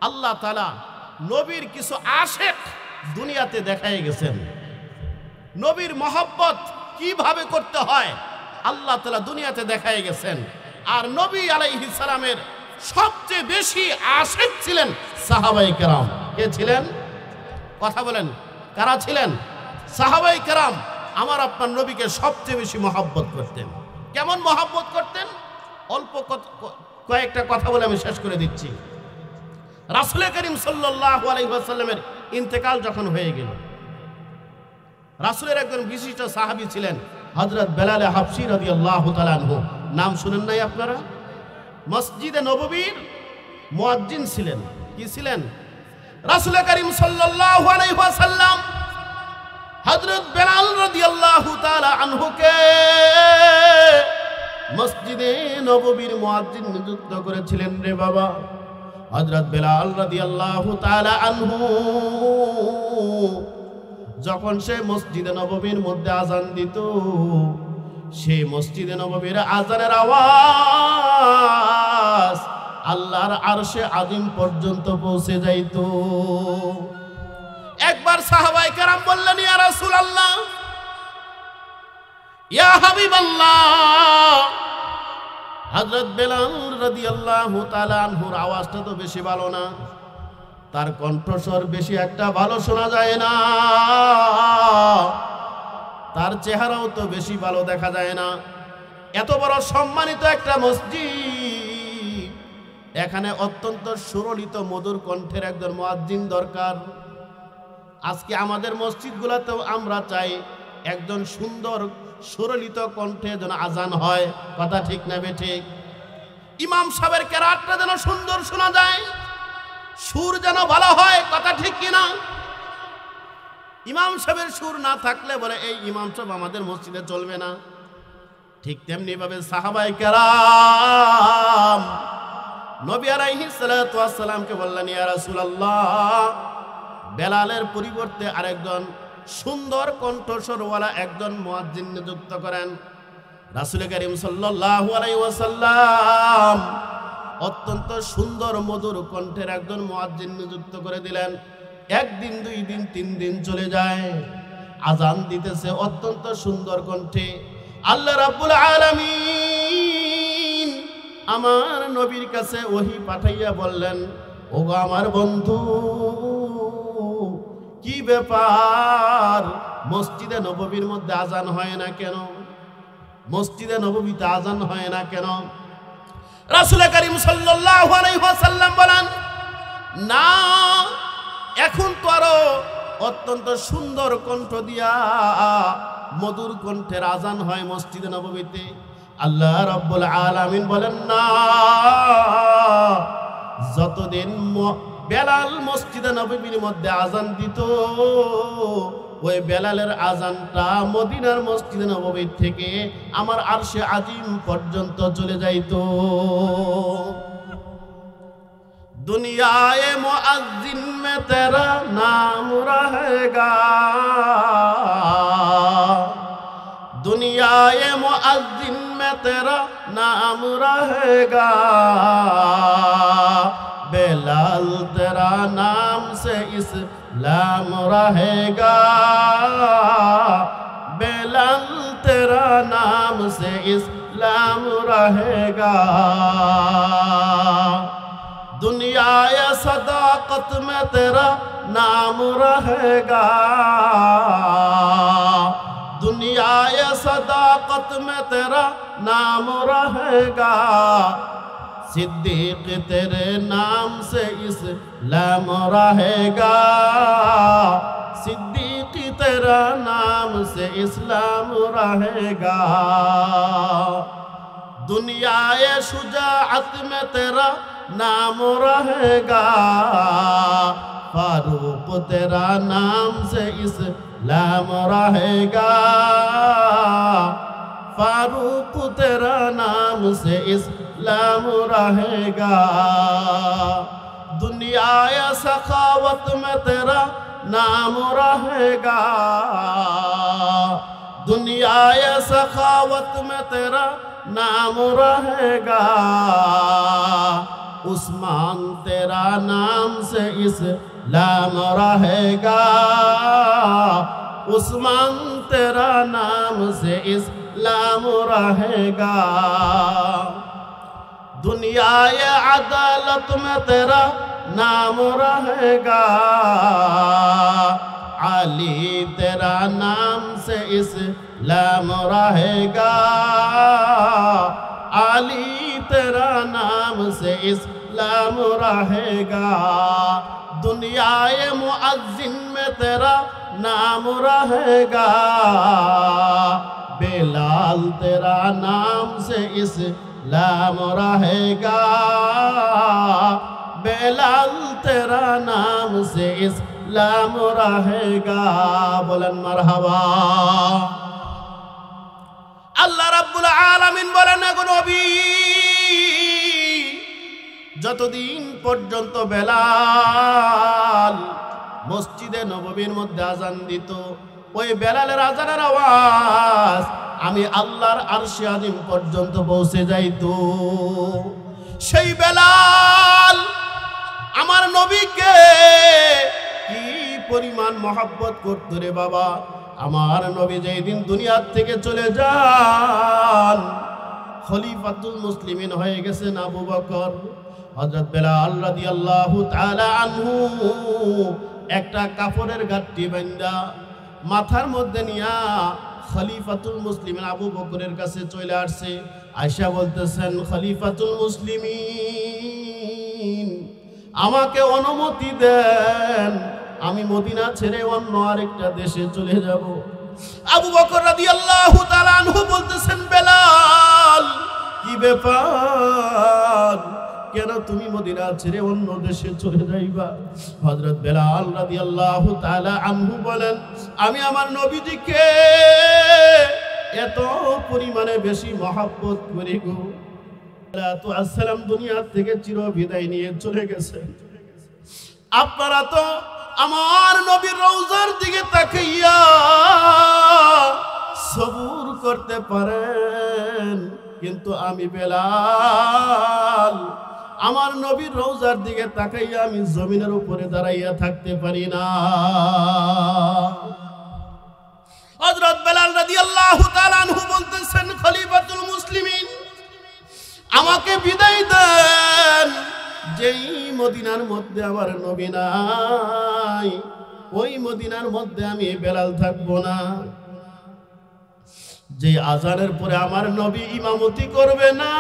আল্লাহ তাআলা নবীর কিছু আশেক দুনিয়াতে দেখাই গেছেন। নবীর মহব্বত কিভাবে করতে হয় আল্লাহ তাআলা দুনিয়াতে দেখাই গেছেন। আর নবী আলাইহিস সালামের সবচেয়ে বেশি আশেক ছিলেন সাহাবায়ে কেরাম। কে ছিলেন? কথা বলেন, কারা ছিলেন? সাহাবায়ে কেরাম আমার আপনার নবীকে সবচেয়ে বেশি মহব্বত করতেন। কেমন মহব্বত করতেন? অল্প কয়েকটা কথা বলে আমি শেষ করে দিচ্ছি। রাসূল করিম সাল্লাল্লাহু আলাইহি ওয়াসাল্লামের ইন্তেকাল যখন হয়ে গেল, রাসূলের একজন বিশিষ্ট সাহাবী ছিলেন হযরত বেলাল হাবশী রাদিয়াল্লাহু তাআলা আনহু। নাম শুনেন নাই আপনারা? মসজিদে নববীর মুয়াজ্জিন ছিলেন। কি ছিলেন? রাসূল করিম সাল্লাল্লাহু আলাইহি ওয়াসাল্লাম হযরত বেলাল রাদিয়াল্লাহু তাআলা আনহুকে মসজিদে নববীর মুয়াজ্জিন নিযুক্ত করেছিলেন রে বাবা। হযরত বেলাল রাদিয়াল্লাহু তাআলা আনহু যখন সে মসজিদে নববীর মধ্যে আযান দিত, সেই মসজিদে নববীর আযানের আওয়াজ আল্লাহর আরশে আযীম পর্যন্ত পৌঁছে যাইত। একবার সাহাবায়ে কেরাম বললেন, ইয়া রাসূলুল্লাহ, ইয়া হাবিবাল্লাহ, হযরত বেলাল রাদিয়াল্লাহু তাআলা আনহুর আওয়াজটা তো বেশি ভালো না, তার কণ্ঠস্বর বেশি একটা ভালো শোনা যায় না, তার চেহারাও তো বেশি ভালো দেখা যায় না। এত বড় সম্মানিত একটা মসজিদ, এখানে অত্যন্ত সুরলিত মধুর কণ্ঠের একজন মুয়াজ্জিন দরকার। আজকে আমাদের মসজিদগুলোতেও আমরা চাই একজন সুন্দর সুরলিত কণ্ঠে যেন আজান হয়। কথা ঠিক না বেঠিক? ইমাম সাহেবের কেরাতটা যেন সুন্দর শোনা যায়, সুর যেন ভালো হয়। কথা ঠিক কিনা? ইমাম সাহেবের সুর না থাকলে বলে এই ইমাম সাহেব আমাদের মসজিদে চলবে না। ঠিক তেমনি ভাবে সাহাবায়ে কেরাম নবী আলাইহিস সালাতু ওয়াস সালামকে বললেন, ইয়া রাসূলুল্লাহ, বেলালের পরিবর্তে আরেকজন সুন্দর কণ্ঠস্বরওয়ালা একজন মুয়াজ্জিন নিযুক্ত করেন। রাসূল করিম সাল্লাল্লাহু আলাইহি ওয়াসাল্লাম অত্যন্ত সুন্দর মধুর কণ্ঠের একজন মুয়াজ্জিন নিযুক্ত করে দিলেন। একদিন, 2 দিন, 3 দিন চলে যায়, আজান দিতেছে অত্যন্ত সুন্দর কণ্ঠে। আল্লাহ রাব্বুল আলামিন আমার নবীর কাছে ওহী পাঠাইয়া বললেন, ওগো আমার বন্ধু, কি ব্যাপার, মসজিদে নববীর মধ্যে আজান হয় না কেন? মসজিদে নববীতে আজান হয় না কেন? রাসূল করিম সাল্লাল্লাহু আলাইহি ওয়াসাল্লাম বলেন, না, এখন তো আরো অত্যন্ত সুন্দর কণ্ঠ দিয়া মধুর কণ্ঠের আজান হয় মসজিদে নববীতে। আল্লাহ রাব্বুল আলামিন বলেন, না, যতদিন বেলাল মসজিদে নববীর মধ্যে আজান দিত, ওই বেলালের আজানটা মদিনার মসজিদে নববী থেকে আমার আরশে আজিম পর্যন্ত চলে যাইত। দুনিয়ায়ে মুআজ্জিন মে তেরা নাম রহেগা, দুনিয়ায়ে মুআজ্জিন মে তেরা নাম রহেগা, बेलाल तेरा नाम से इस्लाम रहेगा, बेलाल तेरा नाम से इस्लाम रहेगा। दुनिया या सदाकत में तेरा नाम रहेगा, दुनिया या सदाकत में तेरा नाम रहेगा, सिद्दीक तेरे नाम से इस्लाम रहेगा, सिद्दीक तेरा नाम से इस्लाम रहेगा, दुनियाए शुजाअत में तेरा नाम रहेगा, फारूक तेरा नाम से इस्लाम रहेगा, फारूक तेरा नाम से इस्लाम रहेगा, दुनिया सखावत में तेरा नाम रहेगा, दुनिया सखावत में तेरा नाम रहेगा, उस्मान तेरा नाम से इस्लाम रहेगा, उस्मान तेरा नाम से इस्लाम रहेगा, दुनिया अदालत में तेरा नाम रहेगा, अली तेरा नाम से इस्लाम रहेगा, अली तेरा नाम से इस्लाम रहेगा, दुनियाए मुअज्जिन में तेरा नाम रहेगा, बेलाल तेरा नाम से इस्लाम रहेगा, बेलाल तेरा नाम से इस्लाम रहेगा। बोलन मरहबा। আল্লাহ রাব্বুল আলামিন বলেন, গো নবী, যতদিন পর্যন্ত বেলাল মসজিদে নববীর মধ্যে আজান দিত, ওই বেলালের আজানের আওয়াজ আমি আল্লাহর আরশে আজিম পর্যন্ত পৌঁছে যাইতো। সেই বেলাল আমার নবীকে কি পরিমাণ মহব্বত করত রে বাবা। আমার নবী যেই দিন দুনিয়ার থেকে চলে যান, খলিফাতুল মুসলিমিন হয়ে গেছেন আবু বকর। হযরত বেলাল রাদিয়াল্লাহু তাআলা আনহু একটা কাপড়ের গাঁটটি বাঁধা মাথার মধ্যে নিয়া খলিফাতুল মুসলিমিন আবু বকরের কাছে চলে আসছে। আয়েশা বলতেছেন, খলিফাতুল মুসলিমিন, আমাকে অনুমতি দেন, আমি মদিনা ছেড়ে অন্য আরেকটা দেশে চলে যাব। আবু বকর রাদিয়াল্লাহু তাআলা আনহু বলতেছেন, বেলাল, কি ব্যাপার, কেন তুমি মদিনা ছেড়ে অন্য দেশে চলে যাইবা? হযরত বেলাল রাদিয়াল্লাহু তাআলা আনহু বলেন, আমি আমার নবীজিকে এত পরিমাণে বেশি মহব্বত করি গো। তো আসসালাম দুনিয়া থেকে চির বিদায় নিয়ে চলে গেছেন, আপনারা তো আমার নবীর রওজার দিকে তাকাইয়া সবুর করতে পারেন, কিন্তু আমি বেলাল আমার নবীর রওজার দিকে তাকাইয়া আমি জমিনের উপরে দাঁড়াইয়া থাকতে পারি না। হযরত বেলাল রাদিয়াল্লাহু তাআলা আনহু বলতেছেন, খলিফাতুল মুসলিমিন, আমাকে বিদায় দেন। যেই মদিনার মধ্যে আমার নবী নাই, ওই মদিনার মধ্যে আমি বেলাল থাকবো না। যে আজানের পরে আমার নবী ইমামতি করবে না,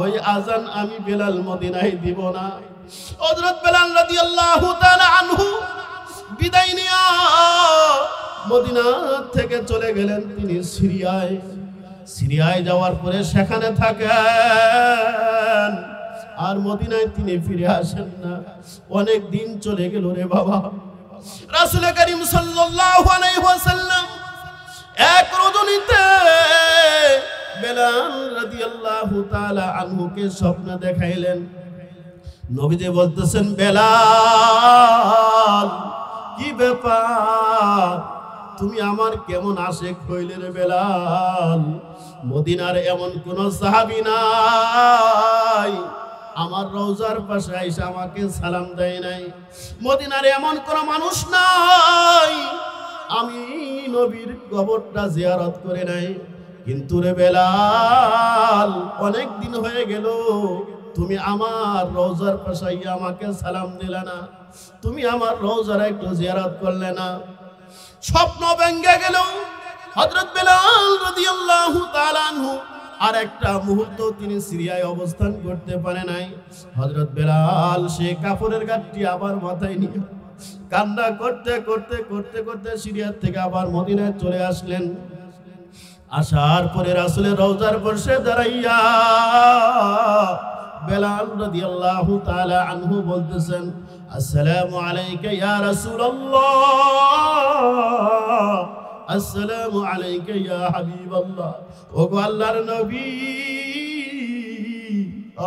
ওই আজান আমি বেলাল মদিনায় দিব না। হযরত বেলাল রাদিয়াল্লাহু তাআলা আনহু বিদায় নিয়া মদিনা থেকে চলে গেলেন তিনি সিরিয়ায়। সিরিয়ায় যাওয়ার পরে সেখানে থাকেন, আর মদিনায় তিনি ফিরে আসেন না। অনেক দিন চলে গেল রে বাবা। রাসূল করিম সাল্লাল্লাহু আলাইহি ওয়াসাল্লাম এক রজনীতে বেলাল রাদিয়াল্লাহু তাআলা আনহুকে স্বপ্ন দেখাইলেন। নবীজি বলতেছেন, বেলাল, কি ব্যাপার, তুমি আমার কেমন আশিক হইলে রে বেলাল? মদিনার এমন কোন সাহাবী নাই আমার রওজার পাশে আইসা আমাকে সালাম দেয় নাই, মদিনার এমন কোন মানুষ নাই আমি নবীর কবরটা জিয়ারত করে নাই। কিন্তু রে বেলাল, অনেক দিন হয়ে গেল তুমি আমার রওজার পাশে আইয়া আমাকে সালাম দিলে না, তুমি আমার রওজার একটু জিয়ারত করলে না। স্বপ্ন ভেঙে গেল। হযরত বেলাল রাদিয়াল্লাহু তাআলা আনহু আর একটা মুহূর্ত তিনি সিরিয়ায় অবস্থান করতে পারে নাই। হযরত বেলাল সে কাপড়ের গাঁটটি আবার মাথায় নিয়ে কান্না করতে করতে করতে করতে সিরিয়া থেকে আবার মদিনায় চলে আসলেন। আসার পরে রাসূলের রওজার পাশে দাঁড়াইয়া বেলাল রাদিয়াল্লাহু তাআলা আনহু বলতেছেন, আসসালামু আলাইকা ইয়া রাসূলুল্লাহ, আসসালামু আলাইকা ইয়া হাবিবাল্লাহ। ওগো আল্লাহর নবী,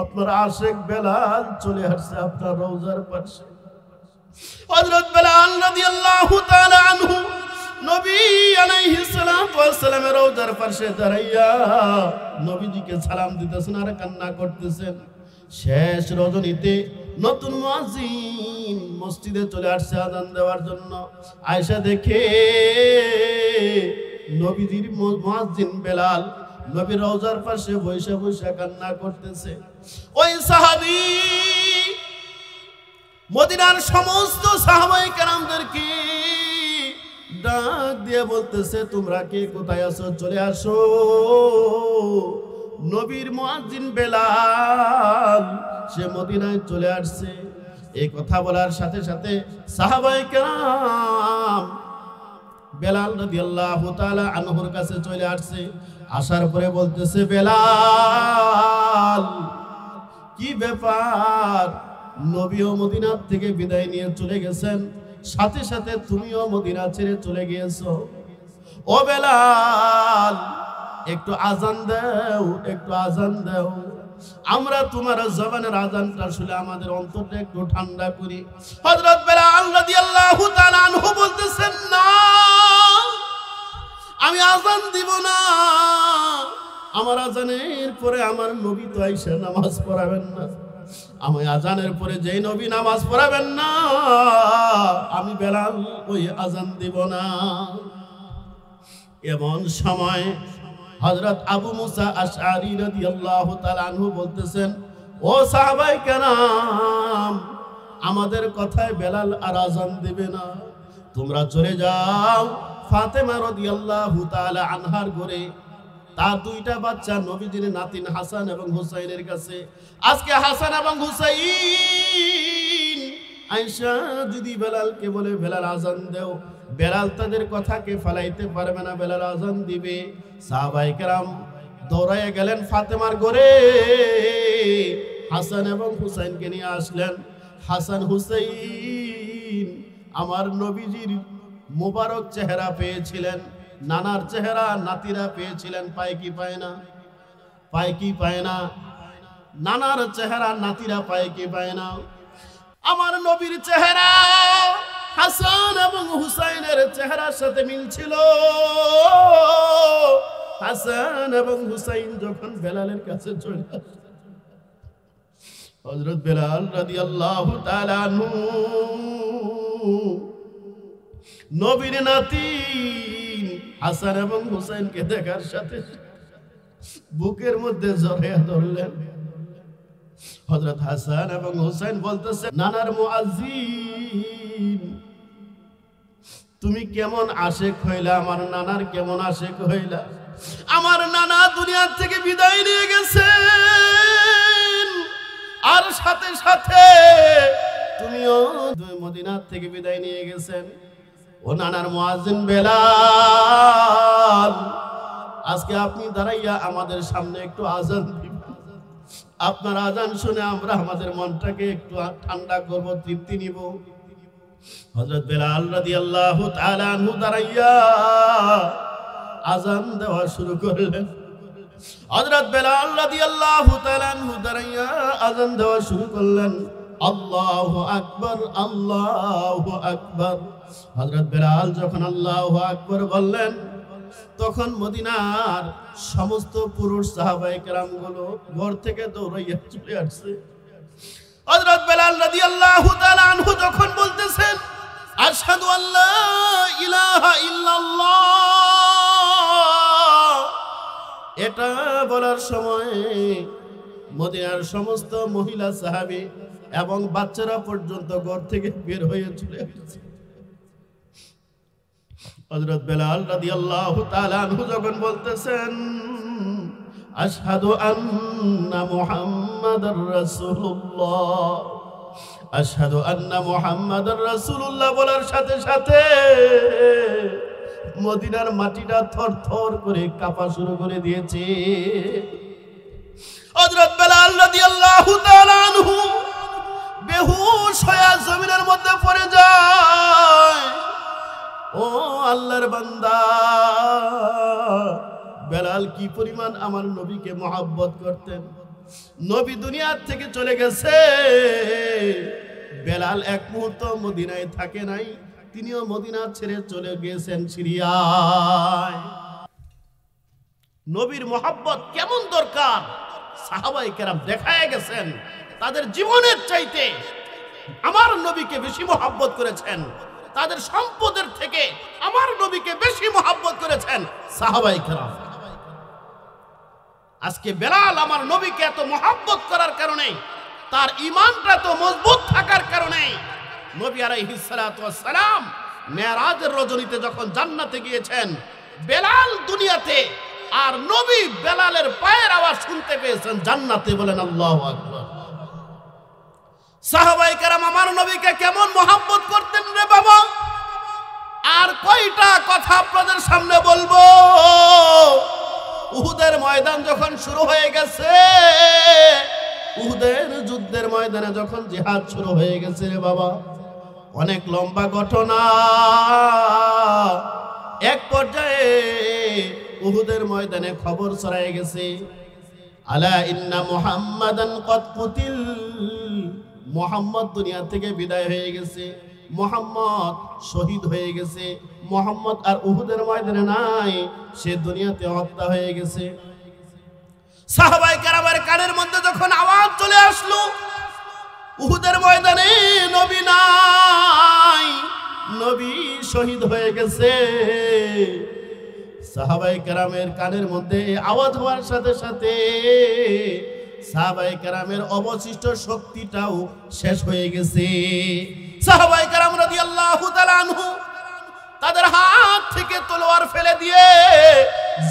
আপনার আশিক বেলাল চলে আসছে আপনার রওজার পাশে। হযরত বেলাল রাদিয়াল্লাহু তাআলা আনহু নবী আলাইহিস সালাতু ওয়াস সালামের রওজার পাশে দাঁড়াইয়া নবীজিকে সালাম দিতেছেন আর কান্না করতেছেন। শেষ রজনীতে নতুন মুয়াজ্জিন মসজিদে চলে আসছে আযান দেওয়ার জন্য। আয়েশা দেখে নবীজির মুয়াজ্জিন বেলাল নবীর রওজার পাশে বসে বসে কান্না করতেছে। ওই সাহাবী মদিনার সমস্ত সাহাবায়ে কেরামদেরকে ডাক দিয়ে বলতেছে, তোমরা কে কোথায় আছো, চলে আসো। নবীর মুয়াজ্জিন বেলাল সে মদিনায় চলে আসছে। এই কথা বলার সাথে সাথে সাহাবায়ে কেরাম বেলাল রাদিয়াল্লাহু তাআলা আনহুর কাছে চলে আসছে। আসার পরে বলতেছে, বেলাল কি ব্যাপার, নবীও মদিনা থেকে বিদায় নিয়ে চলে গেছেন, সাথে সাথে তুমিও মদিনা ছেড়ে চলে গিয়েছো। ও বেলাল একটু আজান দাও, একটু আজান দাও, আমরা তোমার জবানের আজানটা শুনে আমাদের অন্তরটা একটু ঠান্ডা করি। হযরত বেলাল রাদিয়াল্লাহু তাআলা আনহু বলতেছেন, না, আমি আজান দিব না। আমার আজানের পরে আমার নবী তো আইসা নামাজ পড়াবেন না। আমি আজানের পরে যেই নবী নামাজ পড়াবেন না, আমি বেলাল ওই আজান দিব না। এমন সময় হযরত আবু মুসা আশআরী রাদিয়াল্লাহু তাআলা আনহু বলতেছেন, ও সাহাবায়ে কেরাম, আমাদের কথায় বেলাল আর আজান দিবে না, তোমরা চলে যাও ফাতেমা রাদিয়াল্লাহু তাআলা আনহার ঘরে, তার দুইটা বাচ্চা নবীজির নাতিন হাসান এবং হুসাইনের কাছে। আজকে হাসান এবং হুসাইন আয়েশা যদি বেলালকে বলে বেলাল আজান দাও, বেলাল তাদের কথাকে ফালাইতে পারবে না, বেলাল আজান দিবে। সাহাবায়ে কেরাম দৌড়াইয়া গেলেন ফাতেমার ঘরে, হাসান এবং হুসাইনকে নিয়ে আসলেন। হাসান হুসাইন আমার নবীজির মুবারক চেহারা পেয়েছিলেন, নানার চেহারা নাতিরা পেয়েছিলেন, পায় কি পায় না, পায় কি পায় না, নানার চেহারা নাতিরা পায় কি পায় না। আমার নবীর চেহারা হাসান এবং হুসাইনের চেহারার সাথে মিল ছিল। হাসান এবং হুসাইন যখন বেলালের কাছে চলে আসে, হযরত বেলাল রাদিয়াল্লাহু তাআলা আনহু নবীর নাতি হাসান এবং হুসাইনকে দেখার সাথে বুকের মধ্যে জড়াইয়া ধরলেন। হযরত হাসান এবং হুসাইন বলতেছে, নানার মুয়াজ্জিন, তুমি কেমন আশেক হইলা, আমার নানার কেমন আশেক হইলা। আমার নানা দুনিয়া থেকে বিদায় নিয়ে গেছেন, আর সাথে সাথে তুমিও মদিনা থেকে বিদায় নিয়ে গেছেন। ও নানার মুয়াজ্জিন বেলাল, আজকে আপনি দাঁড়াইয়া আমাদের সামনে একটু আজান দিবেন। আপনার আজান শুনে আমরা আমাদের মনটাকে একটু ঠান্ডা করব, তৃপ্তি নিব। হযরত বেলাল রাদিয়াল্লাহু তাআলা আনহু দাঁড়াইয়া আজান দেওয়া শুরু করলেন। হযরত বেলাল রাদিয়াল্লাহু তাআলা আনহু দাঁড়াইয়া আজান দেওয়া শুরু করলেন। আল্লাহু আকবার, আল্লাহু আকবার। হযরত বেলাল যখন আল্লাহু আকবার বললেন, তখন মদিনার সমস্ত পুরুষ সাহাবায়ে কেরামগুলো ঘর থেকে দৌড়াইয়া চলে আসছে। হযরত বেলাল রাদিয়াল্লাহু তাআলা আনহু যখন বলতেছেন, আশহাদু আল্লা ইলাহা ইল্লাল্লাহ, এটা বলার সময় মদিনার সমস্ত মহিলা সাহাবী এবং বাচ্চারা পর্যন্ত ঘর থেকে বের হয়ে চলে আসছে। হযরত বেলাল রাদিয়াল্লাহু তাআলা আনহু যখন বলতেছেন, আশহাদু আন্না মুহাম্মাদার রাসূলুল্লাহ, আশহাদু আন্না মুহাম্মাদুর রাসূলুল্লাহ বলার সাথে সাথে মদিনার মাটিটা থরথর করে কাঁপা শুরু করে দিয়েছে। হযরত বেলাল রাদিয়াল্লাহু তাআলা আনহু বেহুশ হয়ে জমিনের মধ্যে পড়ে যায়। ও আল্লাহর বান্দা, বেলাল কি পরিমাণ আমার নবীকে মহব্বত করতেন। নবী দুনিয়ার থেকে চলে গেছে, বেলাল এক মুহূর্ত মদিনায় থাকে নাই, তিনিও মদিনা ছেড়ে চলে গিয়েছেন সিরিয়ায়। নবীর মহব্বত কেমন দরকার সাহাবায়ে কেরাম দেখায় গেছেন। তাদের জীবনের চাইতে আমার নবীকে বেশি মহব্বত করেছেন, তাদের সম্পদের থেকে আমার নবীকে বেশি মহব্বত করেছেন সাহাবায়ে কেরাম। আজকে বেলাল আমার নবীকে এত মহব্বত করার কারণে, তার ঈমানটা এত মজবুত থাকার কারণে নবী আলাইহিস সালাতু ওয়াস সালাম মেরাজের রজনীতে যখন জান্নাতে গিয়েছেন, বেলাল দুনিয়াতে আর নবী বেলালের পায়ের আওয়াজ শুনতে পেয়েছেন জান্নাতে। বলেন আল্লাহু আকবার। সাহাবায়ে কেরাম আমার নবীকে কেমন মহব্বত করতেন রে বাবা, আর কয়টা কথা আপনাদের সামনে বলবো। উহুদের ময়দান যখন শুরু হয়ে গেছে, উহুদের যুদ্ধের ময়দানে যখন জিহাদ শুরু হয়ে গেছে রে বাবা, অনেক লম্বা ঘটনা। এক পর্যায়ে উহুদের ময়দানে খবর ছড়ায় গেছে, আলা ইন্না মুহাম্মাদান কদ কুতিল, মুহাম্মদ দুনিয়া থেকে বিদায় হয়ে গেছে, মুহাম্মদ শহীদ হয়ে গেছে, মুহাম্মদ আর উহুদের ময়দানে নাই, সে দুনিয়াতে হত্যা হয়ে গেছে। সাহাবায়ে কেরামের কানের মধ্যে যখন আওয়াজ চলে আসলো উহুদের ময়দানে নবী নাই, নবী শহীদ হয়ে গেছে, সাহাবায়ে কেরামের কানের মধ্যে আওয়াজ হওয়ার সাথে সাথে সাহাবায়ে কেরামের অবশিষ্ট শক্তিটাও শেষ হয়ে গেছে। সাহাবায়ে কেরাম রাদিয়াল্লাহু তাআলা আনহু তাদের হাত থেকে তলোয়ার ফেলে দিয়ে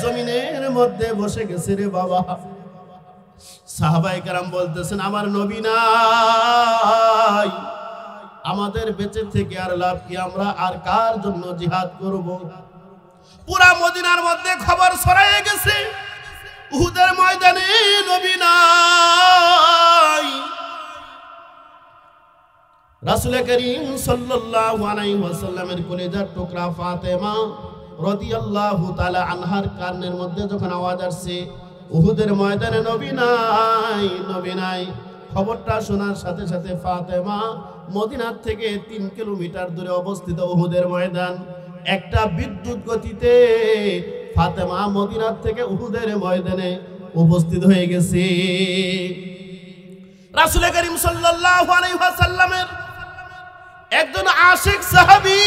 জমিনের মধ্যে বসে গেছে রে বাবা। সাহাবায়ে কেরাম বলতেছেন, আমার নবী নাই, আমাদের বেঁচে থেকে আর লাভ কি, আমরা আর কার জন্য জিহাদ করব। পুরা মদিনার মধ্যে খবর ছড়ায় গেছে উহুদের ময়দানে নবী নাই। রাসূল করিম সাল্লাল্লাহু আলাইহি ওয়াসাল্লামের কলিজার টুকরা ফাতেমা রাদিয়াল্লাহু তাআলা আনহার কানের মধ্যে যখন আওয়াজ আসছে উহুদের ময়দানে নবী নাই, নবী নাই, খবরটা শোনার সাথে সাথে ফাতেমা মদিনার থেকে 3 কিলোমিটার দূরে অবস্থিত উহুদের ময়দান, একটা বিদ্যুৎ গতিতে ফাতেমা মদিনার থেকে উহুদের ময়দানে উপস্থিত হয়ে গেছে। রাসূল করিম সাল্লাল্লাহু আলাইহি ওয়াসাল্লামের একজন আশিক সাহাবী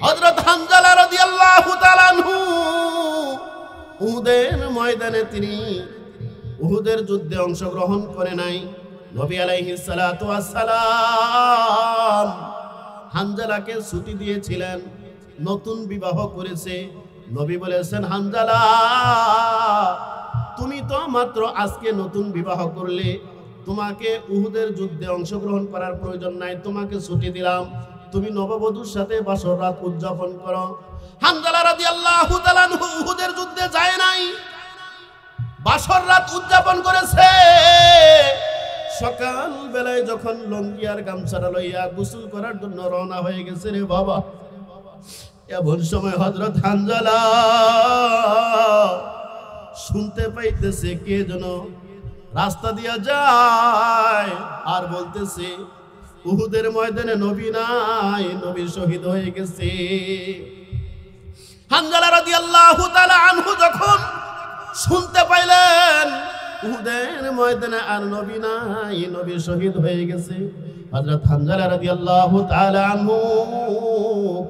হযরত হানজালা রাদিয়াল্লাহু তাআলা আনহু উহুদের ময়দানে তিনি উহুদের যুদ্ধে অংশগ্রহণ করে নাই। নবী আলাইহিস সালাতু ওয়াস সালাম হানজালাকে ছুটি দিয়েছিলেন, নতুন বিবাহ করেছে। নবী বলেছেন, হানজালা তুমি তো মাত্র আজকে নতুন বিবাহ করলে, তোমাকে উহুদের যুদ্ধে অংশগ্রহণ করার প্রয়োজন নাই, তোমাকে ছুটি দিলাম, তুমি নববধূর সাথে বাসর রাত উদযাপন করো। হানজালা রাদিয়াল্লাহু তাআলা আনহু উহুদের যুদ্ধে যায় নাই, বাসর রাত উদযাপন করেছে। সকাল বেলায় যখন লঙ্গি আর গামছাটা লইয়া গোসল করার জন্য রওনা হয়ে গেছে রে বাবা, এমন সময় হযরত হানজালা শুনতে পাইতেছে কে যেন রাস্তা দিয়া যায় আর বলতেছে উহুদের ময়দানে নবী নাই, নবী শহীদ হয়ে গেছে। হানজালা রাদিয়াল্লাহু তাআলা আনহু যখন শুনতে পাইলেন উহুদের ময়দানে আর নবী নাই, নবী শহীদ হয়ে গেছে, হযরত হানজালা রাদিয়াল্লাহু তাআলা আনহু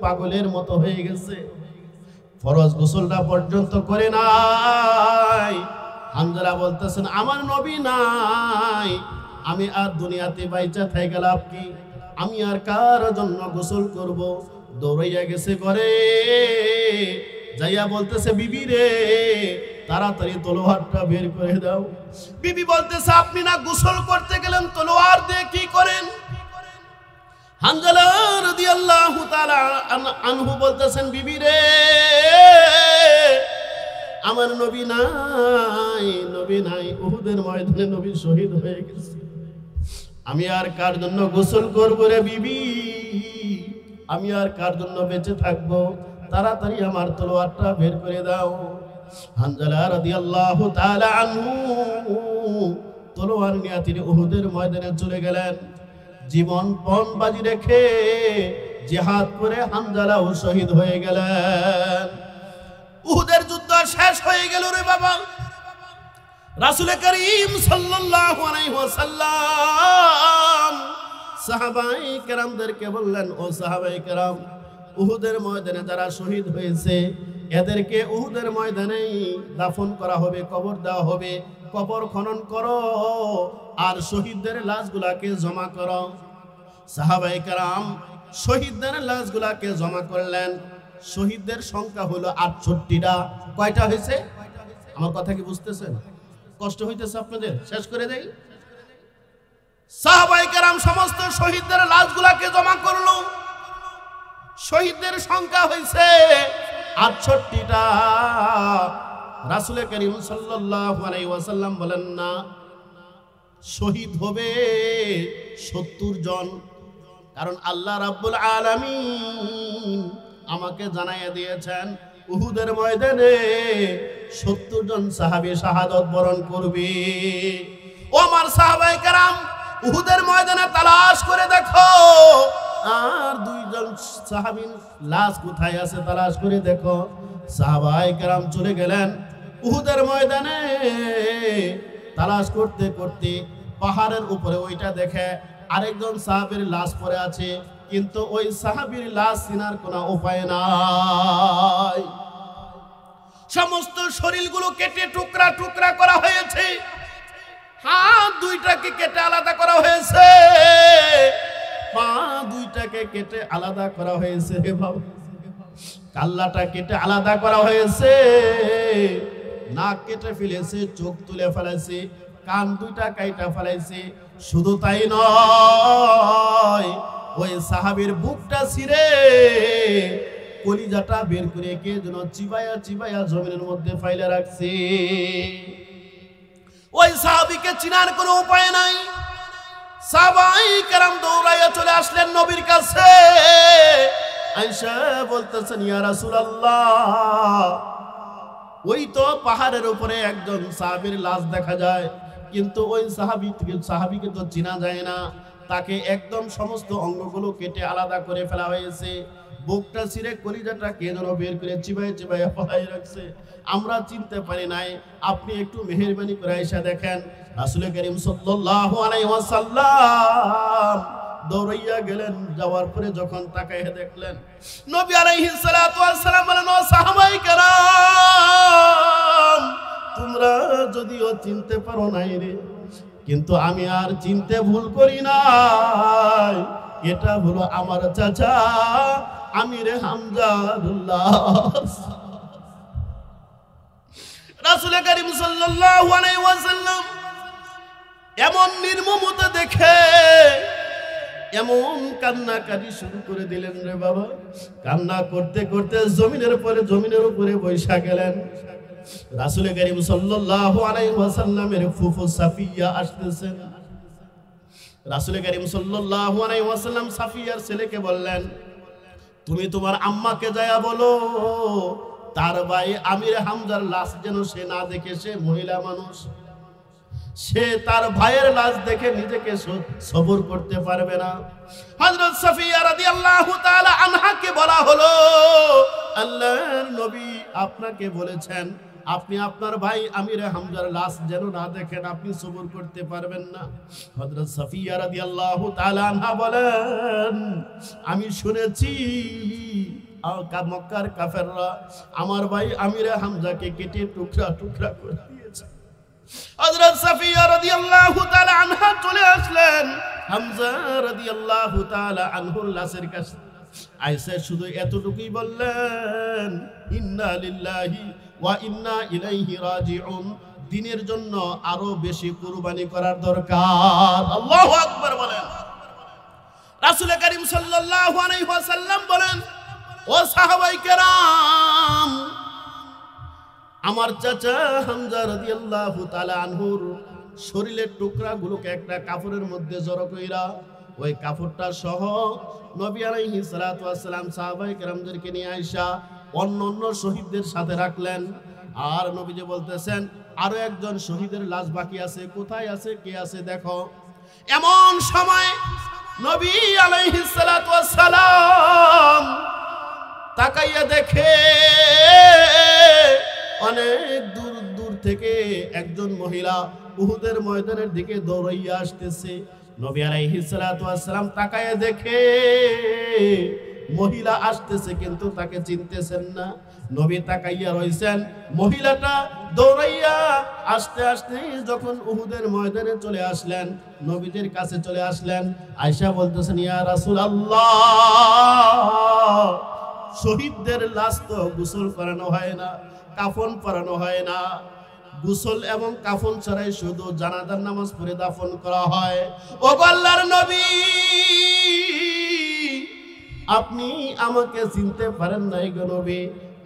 পাগলের মতো হয়ে গেছে, ফরজ গোসলটা পর্যন্ত করে নাই। হানজালা বলতেছেন, আমার নবী নাই, আমি আর দুনিয়াতে বাইচা থাই গেলাম কি, আমি আর কার জন্য গোসল করব। দৌড়াইয়া গেছে ঘরে, যাইয়া বলতেছে, বিবি রে তাড়াতাড়ি তলোয়ারটা বের করে দাও। বিবি বলতেছে আপনি না গোসল করতে গেলেন, তলোয়ার দিয়ে কি করেন? হানজালা রাদিয়াল্লাহু তাআলা আনহু বলতেছেন, বিবি রে, আমার নবী নাই, উহুদের ময়দানে নবী শহীদ হয়ে গেছে। আমি আর কার জন্য গোসল করব রে বিবি? আমি আর কার জন্য বেঁচে থাকবো? তাড়াতাড়ি আমার তলোয়ারটা বের করে দাও। হানজালা রাদিয়াল্লাহু তাআলা আনহু তলোয়ার নিয়ে তিনি উহুদের ময়দানে চলে গেলেন। জীবন পণ বাজি রেখে জিহাদ করে হানজালাও শহীদ হয়ে গেলেন। উহুদের যুদ্ধ শেষ হয়ে গেল রে বাবা। রাসূল করিম সাল্লাল্লাহু আলাইহি ওয়াসাল্লাম সাহাবায়ে কেরামদেরকে বললেন, ও সাহাবায়ে কেরাম, উহুদের ময়দানে যারা শহীদ হয়েছে এদেরকে উহুদের ময়দানেই দাফন করা হবে, কবর দেওয়া হবে। কবর খনন করো আর শহীদদের লাশগুলাকে জমা করো। সাহাবায়ে কেরাম শহীদদের লাশগুলাকে জমা করলেন। শহীদদের সংখ্যা হলো 68টা। কয়টা হয়েছে? আমার কথা কি বুঝতেছেন? কষ্ট হইতেছে আপনাদের? শেষ করে দেই। সাহাবায়ে কেরাম সমস্ত শহীদদের লাশগুলাকে জমা করলো। শহীদদের সংখ্যা হয়েছে 68টা। রাসূল করিম সাল্লাল্লাহু আলাইহি ওয়াসাল্লাম বলেন, না, শহীদ হবে 70 জন। কারণ আল্লাহ রাব্বুল আলামিন আমাকে জানাইয়া দিয়েছেন উহুদের ময়দানে 70 জন সাহাবী শাহাদাত বরণ করবে। ও আমার সাহাবায়ে কেরাম, উহুদের ময়দানে তালাশ করে দেখো আর 2 জন সাহাবীর লাশ কোথায় আছে তালাশ করে দেখো। সাহাবায়ে কেরাম চলে গেলেন উহুদের ময়দানে। তালাশ করতে করতে পাহাড়ের উপরে ওইটা দেখে আরেকজন সাহাবীর লাশ পড়ে আছে, কিন্তু ওই সাহাবীর লাশ চিনার কোনো উপায় নাই। সমস্ত শরীরগুলো কেটে টুকরা টুকরা করা হয়েছে, হাত 2টাকে কেটে আলাদা করা হয়েছে, পা 2টাকে কেটে আলাদা করা হয়েছে, কাল্লাটা কেটে আলাদা করা হয়েছে, নাক কেটে ফেলেছে, চোখ তুলে ফেলেছে, কান 2টা কাইটা ফেলাইছে। শুধু তাই নয়, ওই সাহাবীর বুকটা ছিঁড়ে কলিজাটা বের করে কে যেন চিবায়া চিবায়া জমিনের মধ্যে ফাইলে রাখছে। ওই সাহাবীকে চিনার কোনো উপায় নাই। সাহাবায়ে কেরাম দৌড়াইয়া চলে আসলেন নবীর কাছে। আয়েশা বলতেছেন, ইয়া রাসূলুল্লাহ, ওই তো পাহাড়ের উপরে একজন সাহাবীর লাশ দেখা যায়, কিন্তু ওই সাহাবীকে তো চিনা যায় না। তাকে একদম সমস্ত অঙ্গগুলো কেটে আলাদা করে ফেলা হয়েছে। বুকটা ছিঁড়ে কলিজাটা কে যেন বের করে চিবাই চিবাই ফেলাই রাখছে। আমরা চিনতে পারি নাই। আপনি একটু মেহেরবানি করে আয়েশা দেখেন। রাসূল করিম সাল্লাল্লাহু আলাইহি ওয়াসাল্লাম দৌড়াইয়া গেলেন। যাওয়ার পরে যখন তাকাইয়া দেখলেন, নবী আলাইহিস সালাতু ওয়াস সালাম বলেন, ও সাহাবায়ে কেরাম, তোমরা যদিও চিনতে পারো নাই রে, কিন্তু আমি আর চিনতে ভুল করি নাই। এটা হলো আমার চাচা আমিরে হামজা। রাসূল করিম সাল্লাল্লাহু আলাইহি ওয়াসাল্লাম এমন নির্মমতা দেখে এমন কান্নাকাটি শুরু করে দিলেন রে বাবা। কান্না করতে করতে জমিনের উপরে বৈশা গেলেন। রাসূল করিম সাল্লাল্লাহু আলাইহি ওয়াসাল্লামের ফুফু সাফিয়া আসতেছেন। রাসূল করিম সাল্লাল্লাহু আলাইহি ওয়াসাল্লাম সাফিয়ার ছেলেকে বললেন, তুমি তোমার আম্মাকে যায়া বলো তার ভাই আমির হামজার লাশ যেন সে না দেখে। সে মহিলা মানুষ, সে তার ভাইয়ের লাশ দেখে নিজেকে সবর করতে পারবে না। হযরত সাফিয়া রাদিয়াল্লাহু তাআলা আনহাকে বলা হলো, আল্লাহর নবী আপনাকে বলেছেন আপনি আপনার ভাই আমির হামজার লাশ যেন না দেখেন, আপনি সবর করতে পারবেন না। হযরত সাফিয়া রাদিয়াল্লাহু তাআলা আনহা বলেন, আমি শুনেছি মক্কার কাফেররা আমার ভাই আমির হামজাকে কেটে টুকরা টুকরা করে দিয়েছে। হযরত সাফিয়া রাদিয়াল্লাহু তাআলা আনহা চলে আসলেন হামজা রাদিয়াল্লাহু তাআলা আনহুর লাশের কাছে। আয়েশা শুধু এতটুকুই বললেন, ইন্না লিল্লাহি ওয়া ইন্না ইলাইহি রাজিউন। দ্বীনের জন্য আরো বেশি কুরবানি করার দরকার। আল্লাহু আকবার বলেন। রাসূল করিম সাল্লাল্লাহু আলাইহি ওয়াসাল্লাম বলেন, ও সাহাবায়ে কেরাম, আমার চাচা হামজা রাদিয়াল্লাহু তাআলা আনহুর শরীরের টুকরাগুলোকে একটা কাপড়ের মধ্যে জড়ো কইরা ওই কাপড়টা সহ নবী আলাইহিস সালাতু ওয়াস সালাম সাহাবায়ে কেরামদেরকে নিয়ে আয়েশা অন্য শহীদদের সাথে রাখলেন। আর নবীজি বলতেছেন, আরো একজন শহীদের লাশ বাকি আছে, কোথায় আছে, কে আছে দেখো। এমন সময় নবী আলাইহিস সালাতু ওয়াস সালাম তাকাইয়া দেখে অনেক দূর দূর থেকে একজন মহিলা উহুদের ময়দানের দিকে দৌড়াইয়া আসতেছে। নবী আলাইহিস সালাতু ওয়াস সালাম তাকাইয়া দেখে মহিলা আসতেছে, কিন্তু তাকে চিনতেছেন না। নবী তাকাইয়া রইছেন, মহিলাটা দৌড়াইয়া আস্তে আস্তে যখন উহুদের ময়দানে চলে আসলেন, নবীদের কাছে চলে আসলেন। আয়েশা বলতেছেন, ইয়া রাসূলুল্লাহ, শহীদদের লাশ তো গোসল করানো হয় না, কাফন পরানো হয় না। গোসল এবং কাফন ছাড়াই শুধু জানাজার নামাজ পড়ে দাফন করা হয়। ও আল্লাহর নবী, আপনি আমাকে চিনতে পারেন নাই গো নবী,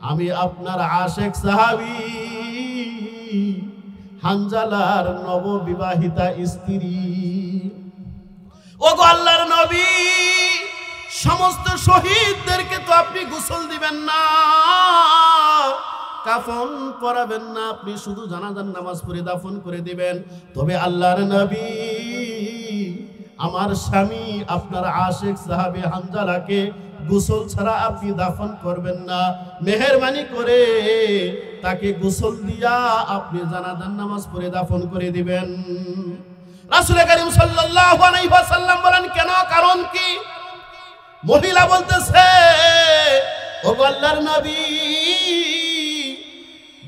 আমি আপনার আশেক সাহাবী হানজালার নববিবাহিতা স্ত্রী। ও গো আল্লাহর নবী, সমস্ত শহীদদেরকে তো আপনি গোসল দিবেন না, কাফন পরাবেন না, আপনি শুধু জানাজার নামাজ পড়ে দাফন করে দিবেন। তবে আল্লাহর নবী, আমার স্বামী আপনার আশেক সাহাবী হানজালাকে গোসল ছাড়া আপনি দাফন করবেন না, মেহেরবানি করে তাকে গোসল দিয়া আপনি জানাজার নামাজ পড়ে দাফন করে দিবেন। রাসূল করিম সাল্লাল্লাহু আলাইহি ওয়াসাল্লাম বলেন, কেন, কারণ কি? মহিলা বলতেছে, ও আল্লাহর নবী,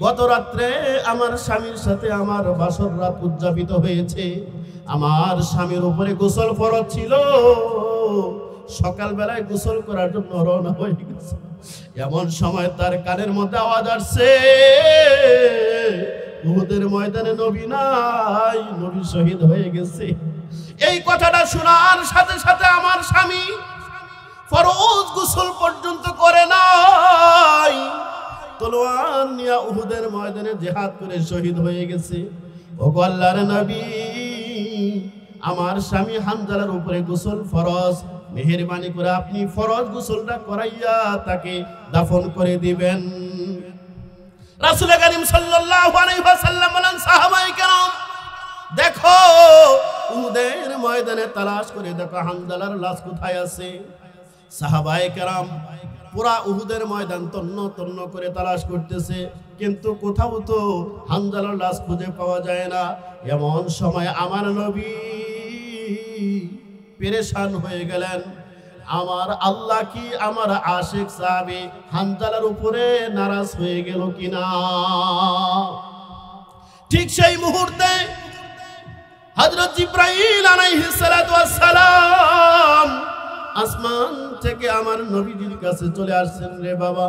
গত রাত্রে আমার স্বামীর সাথে আমার বাসর রাত উদযাপিত হয়েছে। আমার স্বামীর উপরে গোসল ফরজ ছিল, সকালবেলায় গোসল করার জন্য রওনা হয়ে গেছে। এমন সময় তার কানের মধ্যে আওয়াজ আসছে, উহুদের ময়দানে নবী নাই, নবী শহীদ হয়ে গেছে। এই কথাটা শোনার সাথে সাথে আমার স্বামী ফরজ গোসল পর্যন্ত করে নাই, তলোয়ার নিয়ে উহুদের ময়দানে জিহাদ করে শহীদ হয়ে গেছে। ও আল্লাহর নবী, আমার স্বামী হানজালার উপরে গোসল ফরজ, মেহেরবানি করে আপনি ফরজ গোসলটা করাইয়া তাকে দাফন করে দিবেন। রাসূল করিম সাল্লাল্লাহু আলাইহি ওয়াসাল্লাম বলেন, সাহাবায়ে কেরাম, দেখো উহুদের ময়দানে তালাশ করে দেখো হানজালার লাশ কোথায় আছে। সাহাবায়ে কেরাম পুরা উহুদের ময়দান তন্ন তন্ন করে তালাশ করতেছে, কিন্তু কোথাও তো হানজালার লাশ খুঁজে পাওয়া যায় না। এমন সময় আমার নবী পেরেশান হয়ে গেলেন, আমার আল্লাহ কি আমার আশিক সাহাবী হানজালার উপরে নারাজ হয়ে গেল কিনা। ঠিক সেই মুহূর্তে হযরত জিবরাইল আলাইহিস সালাতু ওয়াস সালাম আসমান থেকে আমার নবীজির কাছে চলে আসছেন। রে বাবা,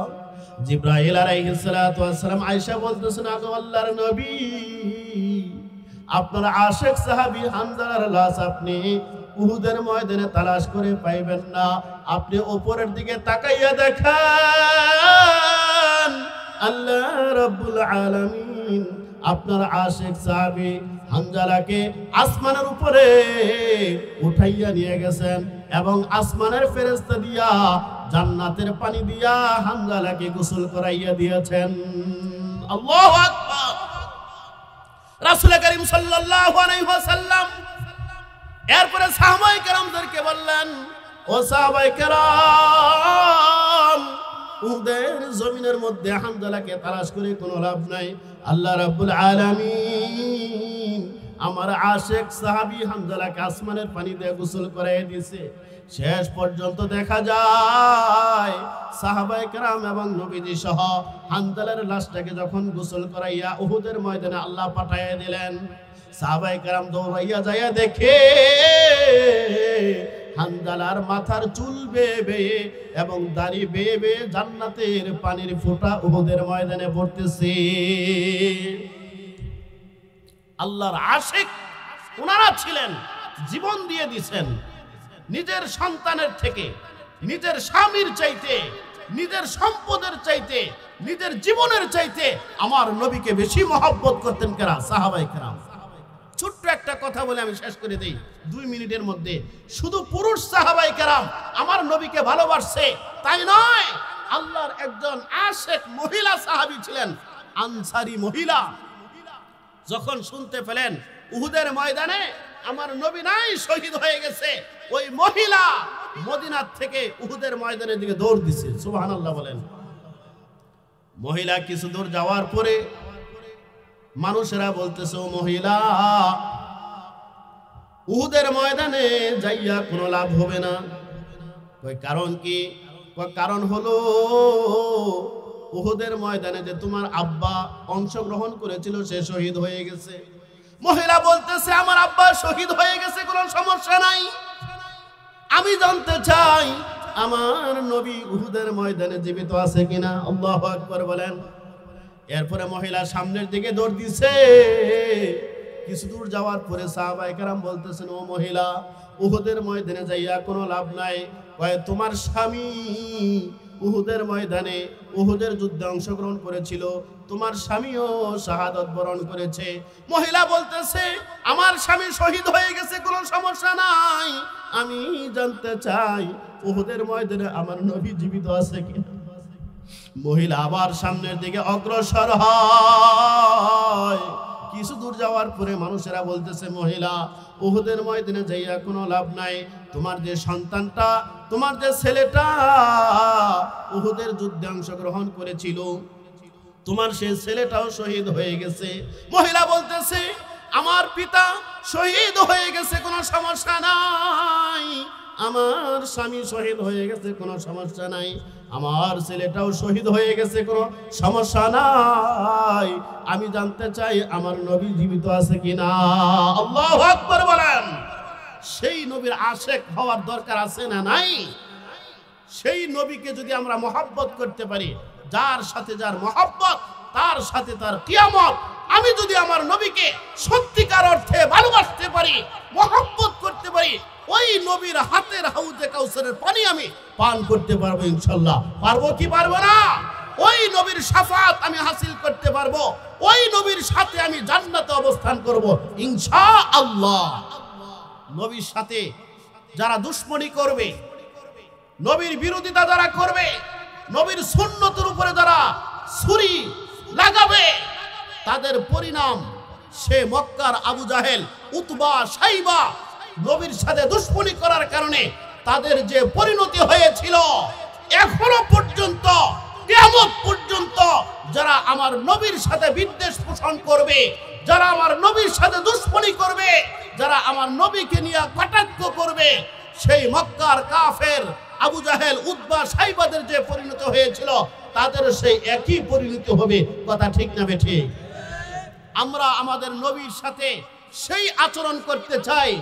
জিবরাইল আলাইহিস সালাতু ওয়াস সালাম আয়েশা বলতেছেন, আগো আল্লাহর নবী, আপনার আশিক সাহাবী হানজালার লাশ আপনি উহুদের ময়দানে তালাশ করে পাইবেন না। আপনি উপরের দিকে তাকাইয়া দেখেন, আল্লাহ রাব্বুল আলামিন আপনার আশিক সাহাবী হানজালাকে আসমানের উপরে উঠাইয়া নিয়ে গেছেন এবং আসমানের ফেরেশতা দিয়া জান্নাতের পানি দিয়া হানজালাকে গোসল করাইয়া দিয়েছেন। আল্লাহু আকবার। রাসূল করিম সাল্লাল্লাহু আলাইহি ওয়াসাল্লাম এরপরে সাহাবায়ে কেরামদেরকে বললেন, ও সাহাবায়ে কেরাম, উহুদের জমিনের মধ্যে হানজালাকে তালাশ করে কোনো লাভ নাই। আল্লাহ রাব্বুল আলামিন আমার আশিক সাহাবী হানজালাকে আসমানের পানি দিয়ে গোসল করাইয়া দিয়েছে। শেষ পর্যন্ত দেখা যায় সাহাবায়ে কেরাম এবং নবীজি সহ হানজালার লাশটাকে যখন গোসল করাইয়া উহুদের ময়দানে আল্লাহ পাঠাইয়া দিলেন, সাহাবায়ে কেরাম দৌড়াইয়া যাইয়া দেখে হানজালার মাথার চুল বেয়ে বেয়ে এবং দাড়ি বেয়ে বেয়ে জান্নাতের পানির ফোঁটা উহুদের ময়দানে পড়তেছে। আল্লাহর আশিক ওনারা ছিলেন, জীবন দিয়ে দিয়েছেন। নিজের সন্তানের থেকে, নিজের স্বামীর চাইতে, নিজের সম্পদের চাইতে, নিজের জীবনের চাইতে আমার নবীকে বেশি মহব্বত করতেন কারা? সাহাবায়ে কেরাম। ছোট্ট একটা কথা বলে আমি শেষ করে দেই 2 মিনিটের মধ্যে। শুধু পুরুষ সাহাবায়ে কেরাম আমার নবীকে ভালোবাসছে তাই নয়, আল্লাহর একজন আশিক মহিলা সাহাবী ছিলেন, আনসারী মহিলা। যখন শুনতে পেলেন উহুদের ময়দানে আমার নবী নাই, শহীদ হয়ে গেছে, ওই মহিলা মদিনা থেকে উহুদের ময়দানের দিকে দৌড় দিছে। সুবহানাল্লাহ বলেন। মহিলা কিছু দূর যাওয়ার পরে মানুষেরা বলতেছে, ও মহিলা, উহুদের ময়দানে যাইয়া কোনো লাভ হবে না। কই কারণ কি? কই কারণ হলো উহুদের ময়দানে যে তোমার আব্বা অংশগ্রহণ করেছিল সে শহীদ হয়ে গেছে। মহিলা বলতেছে, আমার আব্বা শহীদ হয়ে গেছে, কোনো সমস্যা নাই, আমি জানতে চাই আমার নবী উহুদের ময়দানে জীবিত আছে কিনা। আল্লাহু আকবার বলেন। এরপরে মহিলা সামনের দিকে দৌড় দিছে। কিছু দূর যাওয়ার পরে সাহাবায়ে কেরাম বলতেছেন, ও মহিলা, উহুদের ময়দানে যাইয়া কোনো লাভ নাই। কয় তোমার স্বামী উহুদের ময়দানে উহুদের যুদ্ধে অংশগ্রহণ করেছিল, তোমার স্বামীও শাহাদাত বরণ করেছে। মহিলা বলতেছে, আমার স্বামী শহীদ হয়ে গেছে, কোনো সমস্যা নাই, আমি জানতে চাই উহুদের ময়দানে আমার নবী জীবিত আছে কিনা। মহিলা আবার সামনের দিকে অগ্রসর হয়। কিছু দূর যাওয়ার পরে মানুষেরা বলতেছে, মহিলা, উহুদের ময়দানে যাইয়া কোনো লাভ নাই, তোমার যে সন্তানটা, তোমার যে ছেলেটা উহুদের যুদ্ধে অংশগ্রহণ করেছিল, তোমার সেই ছেলেটাও শহীদ হয়ে গেছে। মহিলা বলতেছে, আমার পিতা শহীদ হয়ে গেছে, কোনো সমস্যা নাই, আমার স্বামী শহীদ হয়ে গেছে, কোনো সমস্যা নাই, আমার ছেলেটাও শহীদ হয়ে গেছে, কোনো সমস্যা নাই, আমি জানতে চাই আমার নবী জীবিত আছে কিনা। আল্লাহু আকবার বলেন। সেই নবীর আশিক হওয়ার দরকার আছে না নাই? সেই নবীকে যদি আমরা মহব্বত করতে পারি, যার সাথে যার মহব্বত তার সাথে তার কিয়ামত। আমি যদি আমার নবীকে সত্যিকার অর্থে ভালোবাসতে পারি, মহব্বত করতে পারি, ওই নবীর হাতের হাউজে কাউসারের পানি আমি পান করতে পারবো ইনশাআল্লাহ। পারবো কি পারবো না? ওই নবীর শাফাত আমি হাসিল করতে পারবো, ওই নবীর সাথে আমি জান্নাতে অবস্থান করব ইনশাআল্লাহ। নবীর সাথে যারা দুশমনি করবে, নবীর বিরোধিতা যারা করবে, নবীর সুন্নতের উপরে যারা ছুরি লাগাবে, তাদের পরিণাম সে মক্কার আবু জাহেল, উতবা, সাইবা, নবীর সাথে দুশমনি করার কারণে তাদের যে পরিণতি হয়েছিল, এখনো পর্যন্ত কিয়ামত পর্যন্ত যারা আমার নবীর সাথে বিদ্বেষ পোষণ করবে, যারা আমার নবীর সাথে দুশমনি করবে, যারা আমার নবীকে নিয়ে কটাক্ষ করবে, সেই মক্কার কাফের আবু জাহেল, উতবা, সাইবাদের যে পরিণত হয়েছিল তাদের সেই একই পরিণতি হবে। কথা ঠিক না বেঠিক? আমরা আমাদের নবীর সাথে সেই আচরণ করতে চাই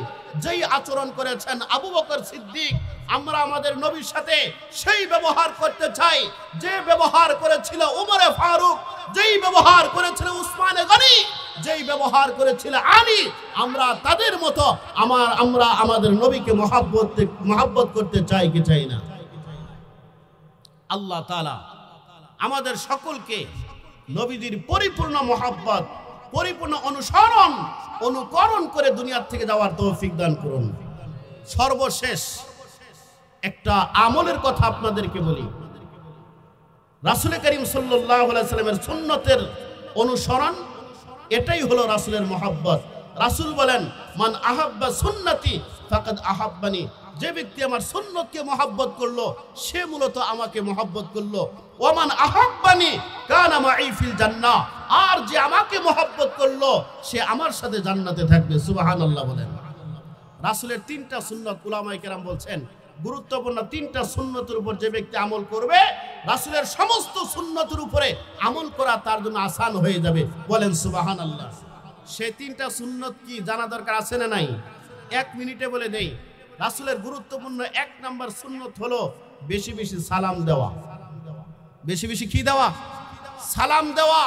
যেই আচরণ করেছেন আবু বকর সিদ্দিক। আমরা আমাদের নবীর সাথে সেই ব্যবহার করতে চাই যে ব্যবহার করেছিল উমরে ফারুক, যেই ব্যবহার করেছিল উসমানে গনি, যেই ব্যবহার করেছিল আলী। আমরা তাদের মতো আমরা আমাদের নবীকে মহব্বত করতে চাই কি চাই না? আল্লাহ তাআলা আমাদের সকলকে নবীজির পরিপূর্ণ মহব্বত, পরিপূর্ণ অনুকরণ করে দুনিয়ার থেকে যাওয়ার তৌফিক দান করুন। সর্বশেষ একটা আমলের কথা আপনাদেরকে বলি। রাসূল করিম সাল্লাল্লাহু আলাইহি সাল্লামের সুন্নতের অনুসরণ, এটাই হলো রাসূলের মহব্বত। রাসূল বলেন, মান আহাব্বা সুন্নতি ফাকাদ আহাব্বানি, যে ব্যক্তি আমার সুন্নতকে মহব্বত করলো সে মূলত আমাকে মহব্বত করলো। ওমান আহাব্বানি কানা মাই ফিল জান্নাহ, আর যে আমাকে মহব্বত করলো সে আমার সাথে জান্নাতে থাকবে। সুবহানাল্লাহ বলেন। রাসূলের 3টা সুন্নত উলামায়ে কেরাম বলছেন গুরুত্বপূর্ণ। 3টা সুন্নতের উপর যে ব্যক্তি আমল করবে, রাসূলের সমস্ত সুন্নতের উপরে আমল করা তার জন্য আসান হয়ে যাবে। বলেন সুবহানাল্লাহ। সেই 3টা সুন্নত কি জানা দরকার আছে না নাই? 1 মিনিটে বলে দেই। রাসূলের গুরুত্বপূর্ণ 1 নাম্বার সুন্নত হলো বেশি বেশি সালাম দেওয়া। বেশি বেশি কি দেওয়া? সালাম দেওয়া।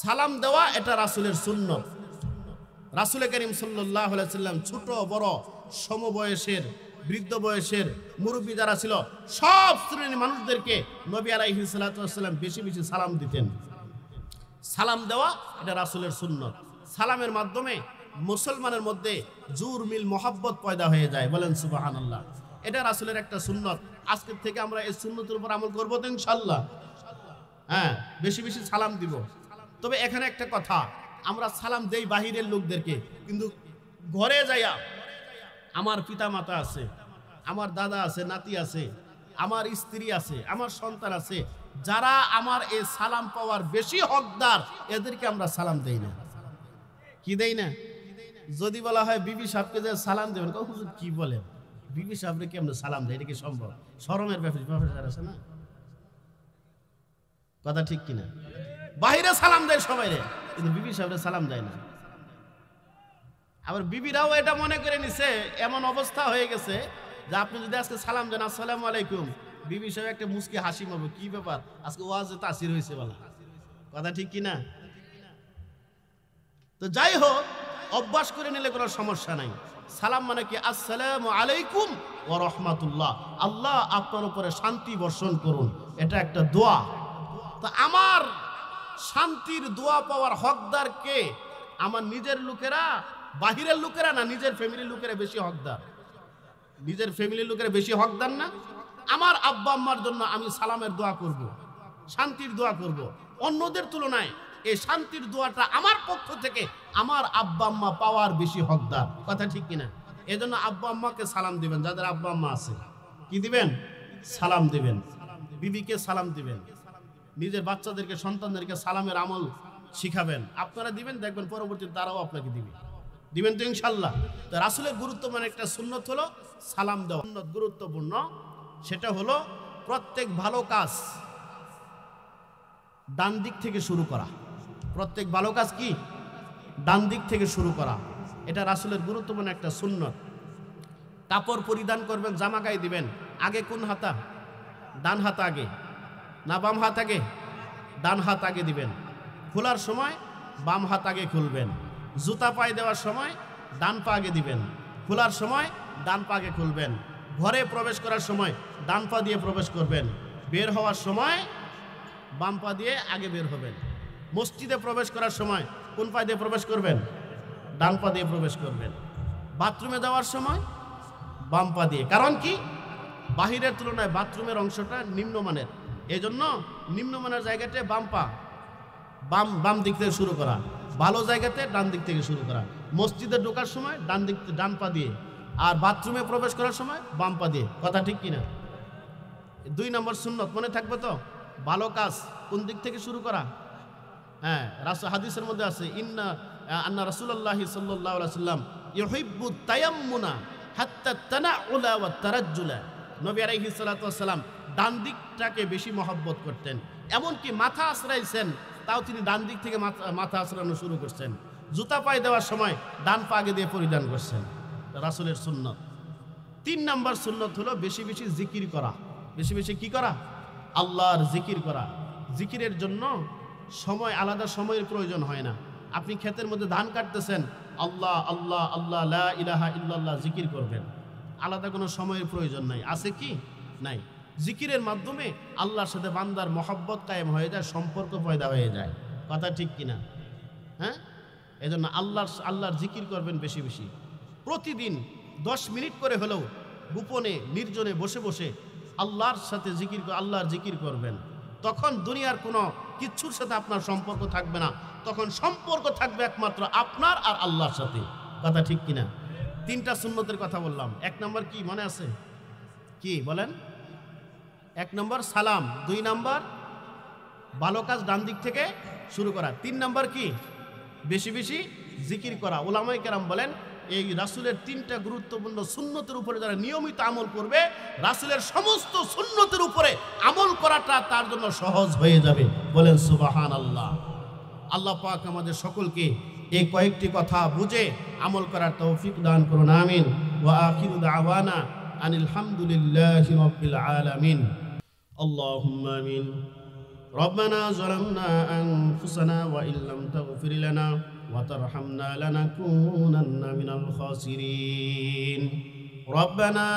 সালাম দেওয়া এটা রাসূলের সুন্নত। রাসূল করিম সাল্লাল্লাহু আলাইহি সাল্লাম ছোট বড় সমবয়সের বৃদ্ধ বয়সের মুরব্বী যারা ছিল সব শ্রেণীর মানুষদেরকে নবী আলাইহিস সালাতু ওয়াস সালাম বেশি বেশি সালাম দিতেন। সালাম দেওয়া এটা রাসূলের সুন্নত। সালামের মাধ্যমে মুসলমানের মধ্যে জুর মিল মোহাব্বত পয়দা হয়ে যায়, বলেন সুবহানাল্লাহ। এটা রাসূলের একটা সুন্নত। আজকের থেকে আমরা এই সুন্নতের উপর আমল করব তো ইনশাআল্লাহ। হ্যাঁ, বেশি বেশি সালাম দিব। তবে এখানে একটা কথা, আমরা সালাম দেই বাহিরের লোকদেরকে, কিন্তু ঘরে যাইয়া আমার পিতা মাতা আছে, আমার দাদা আছে, নাতি আছে, আমার স্ত্রী আছে, আমার সন্তান আছে, যারা আমার এই সালাম পাওয়ার বেশি হকদার, এদেরকে আমরা সালাম দেই না। কি দেই না? যদি বলা হয় বিবি সাহেবকে যে সালাম দেবেন, হুজুর কি বলেন, বিবি সাহেবকে কেমন সালাম দেয়, এটা কি সম্ভব? শরমের ব্যাপার আছে না? কথা ঠিক কিনা? বাহিরে সালাম দেয় সবাই রে, কিন্তু বিবি সাহেবরে সালাম দেয় না। আবার বিবিরাও এটা মনে করে নিছে, এমন অবস্থা হয়ে গেছে যে আপনি যদি আজকে সালাম দেন আসসালামু আলাইকুম, বিবি সাহেব একটা মুস্কি হাসি মারবে, কি ব্যাপার আজকে ওয়াজে তাসির হয়েছে বলা। কথা ঠিক কিনা? তো যাই হোক, অভ্যাস করে নিলে কোনো সমস্যা নাই। সালাম মানে কি? আসসালামু আলাইকুম ওয়া রাহমাতুল্লাহ, আল্লাহ আপনার উপরে শান্তি বর্ষণ করুন, এটা একটা দোয়া। তো আমার শান্তির দোয়া পাওয়ার হকদার কে? আমার নিজের লোকেরা, বাহিরের লোকেরা না, নিজের ফ্যামিলির লোকেরা বেশি হকদার? নিজের ফ্যামিলির লোকেরা বেশি হকদার না? আমার আব্বা আম্মার জন্য আমি সালামের দোয়া করব, শান্তির দোয়া করব। অন্যদের তুলনায় এই শান্তির দোয়াটা আমার পক্ষ থেকে আমার আব্বা আম্মা পাওয়ার বেশি হকদার। কথা ঠিক কিনা? এই জন্য আব্বা আম্মাকে সালাম দিবেন, যাদের আব্বা আম্মা আছে। কি দিবেন? সালাম দিবেন। বিবিকে সালাম দিবেন। নিজের বাচ্চাদেরকে, সন্তানদেরকে সালামের আমল শিখাবেন। আপনারা দিবেন, দেখবেন পরবর্তীতে তারাও আপনাকে দিবে। দিবেন তো ইনশাল্লাহ। তো রাসূলের গুরুত্বপূর্ণ একটা সুন্নত হলো সালাম দেওয়া। সুন্নত গুরুত্বপূর্ণ, সেটা হলো প্রত্যেক ভালো কাজ ডান দিক থেকে শুরু করা। প্রত্যেক ভালো কাজ কি? ডান দিক থেকে শুরু করা। এটা রাসূলের গুরুত্বপূর্ণ একটা সুন্নত। কাপড় পরিধান করবেন, জামা গায়ে দিবেন, আগে কোন হাতা? ডান হাত আগে না বাম হাত আগে? ডান হাত আগে দিবেন। খোলার সময় বাম হাত আগে খুলবেন। জুতা পায়ে দেওয়ার সময় ডান পা আগে দিবেন। খোলার সময় ডান পা আগে খুলবেন। ঘরে প্রবেশ করার সময় ডান পা দিয়ে প্রবেশ করবেন। বের হওয়ার সময় বাম পা দিয়ে আগে বের হবেন। মসজিদে প্রবেশ করার সময় কোন পা দিয়ে প্রবেশ করবেন? ডান পা দিয়ে প্রবেশ করবেন। বাথরুমে যাওয়ার সময় বাম পা দিয়ে। কারণ কি? বাহিরের তুলনায় বাথরুমের অংশটা নিম্নমানের, এই জন্য নিম্নমানের জায়গাতে বাম পা, বাম দিক থেকে শুরু করা। ভালো জায়গাতে ডান দিক থেকে শুরু করা। মসজিদে ঢোকার সময় ডান পা দিয়ে, আর বাথরুমে প্রবেশ করার সময় বাম পা দিয়ে। কথা ঠিক কিনা? 2 নম্বর সুন্নত মনে থাকবে তো? ভালো কাজ কোন দিক থেকে শুরু করা? হ্যাঁ, হাদিসের মধ্যে আছে, আন্না রাসূলুল্লাহ সাল্লাল্লাহু আলাইহি ওয়াসাল্লাম ইউহিব্বু তায়াম্মুনা হাত্তা তানাউলা ওয়া তারাজ্জুলা। নবী আলাইহিস সালাতু ওয়াস সালাম ডান দিকটাকে বেশি মহব্বত করতেন। এমনকি মাথা আশ্রাইছেন, তাও তিনি ডান দিক থেকে মাথা আশ্রানো শুরু করছেন। জুতা পায়ে দেওয়ার সময় ডান পা আগে দিয়ে পরিধান করছেন। রাসূলের সুন্নত। 3 নম্বর সুন্নত হলো বেশি বেশি জিকির করা। বেশি বেশি কি করা? আল্লাহর জিকির করা। জিকিরের জন্য সময়, আলাদা সময়ের প্রয়োজন হয় না। আপনি ক্ষেতের মধ্যে ধান কাটতেছেন, আল্লাহ আল্লাহ আল্লাহ লা ইলাহা ইল্লাল্লাহ জিকির করবেন, আলাদা কোনো সময়ের প্রয়োজন নাই। আছে কি? নাই। জিকিরের মাধ্যমে আল্লাহর সাথে বান্দার মহব্বত কায়েম হয়ে যায়, সম্পর্ক পয়দা হয়ে যায়। কথা ঠিক কিনা? হ্যাঁ, এই জন্য আল্লাহর জিকির করবেন বেশি বেশি। প্রতিদিন 10 মিনিট করে হলেও গোপনে নির্জনে বসে বসে আল্লাহর সাথে আল্লাহর জিকির করবেন। তখন দুনিয়ার কোনো কিচ্ছুর সাথে আপনার সম্পর্ক থাকবে না, তখন সম্পর্ক থাকবে একমাত্র আপনার আর আল্লাহর সাথে। কথা ঠিক কিনা? 3টা সুন্নতের কথা বললাম। 1 নম্বর কি মনে আছে? কি বলেন? 1 নম্বর সালাম, 2 নম্বর ভালো কাজ ডান দিক থেকে শুরু করা, 3 নম্বর কি? বেশি বেশি জিকির করা। উলামায়ে কেরাম বলেন, এই রাসূলের 3টা গুরুত্বপূর্ণ সুন্নতের উপরে যারা নিয়মিত আমল করবে, রাসূলের সমস্ত সুন্নতের উপরে আমল করাটা তার জন্য সহজ হয়ে যাবে। বলেন সুবহানাল্লাহ। আল্লাহ পাক আমাদের সকলকে এই কয়েকটি কথা বুঝে আমল করার তৌফিক দান করুন। আমিন। ওয়া আখিরু দাওয়ানা আনিল হামদুলিল্লাহি রাব্বিল আলামিন। আল্লাহুম্মা আমিন। ربنا ظلمنا أنفسنا وإن لم تغفر لنا وترحمنا لنكونن من الخاسرين ربنا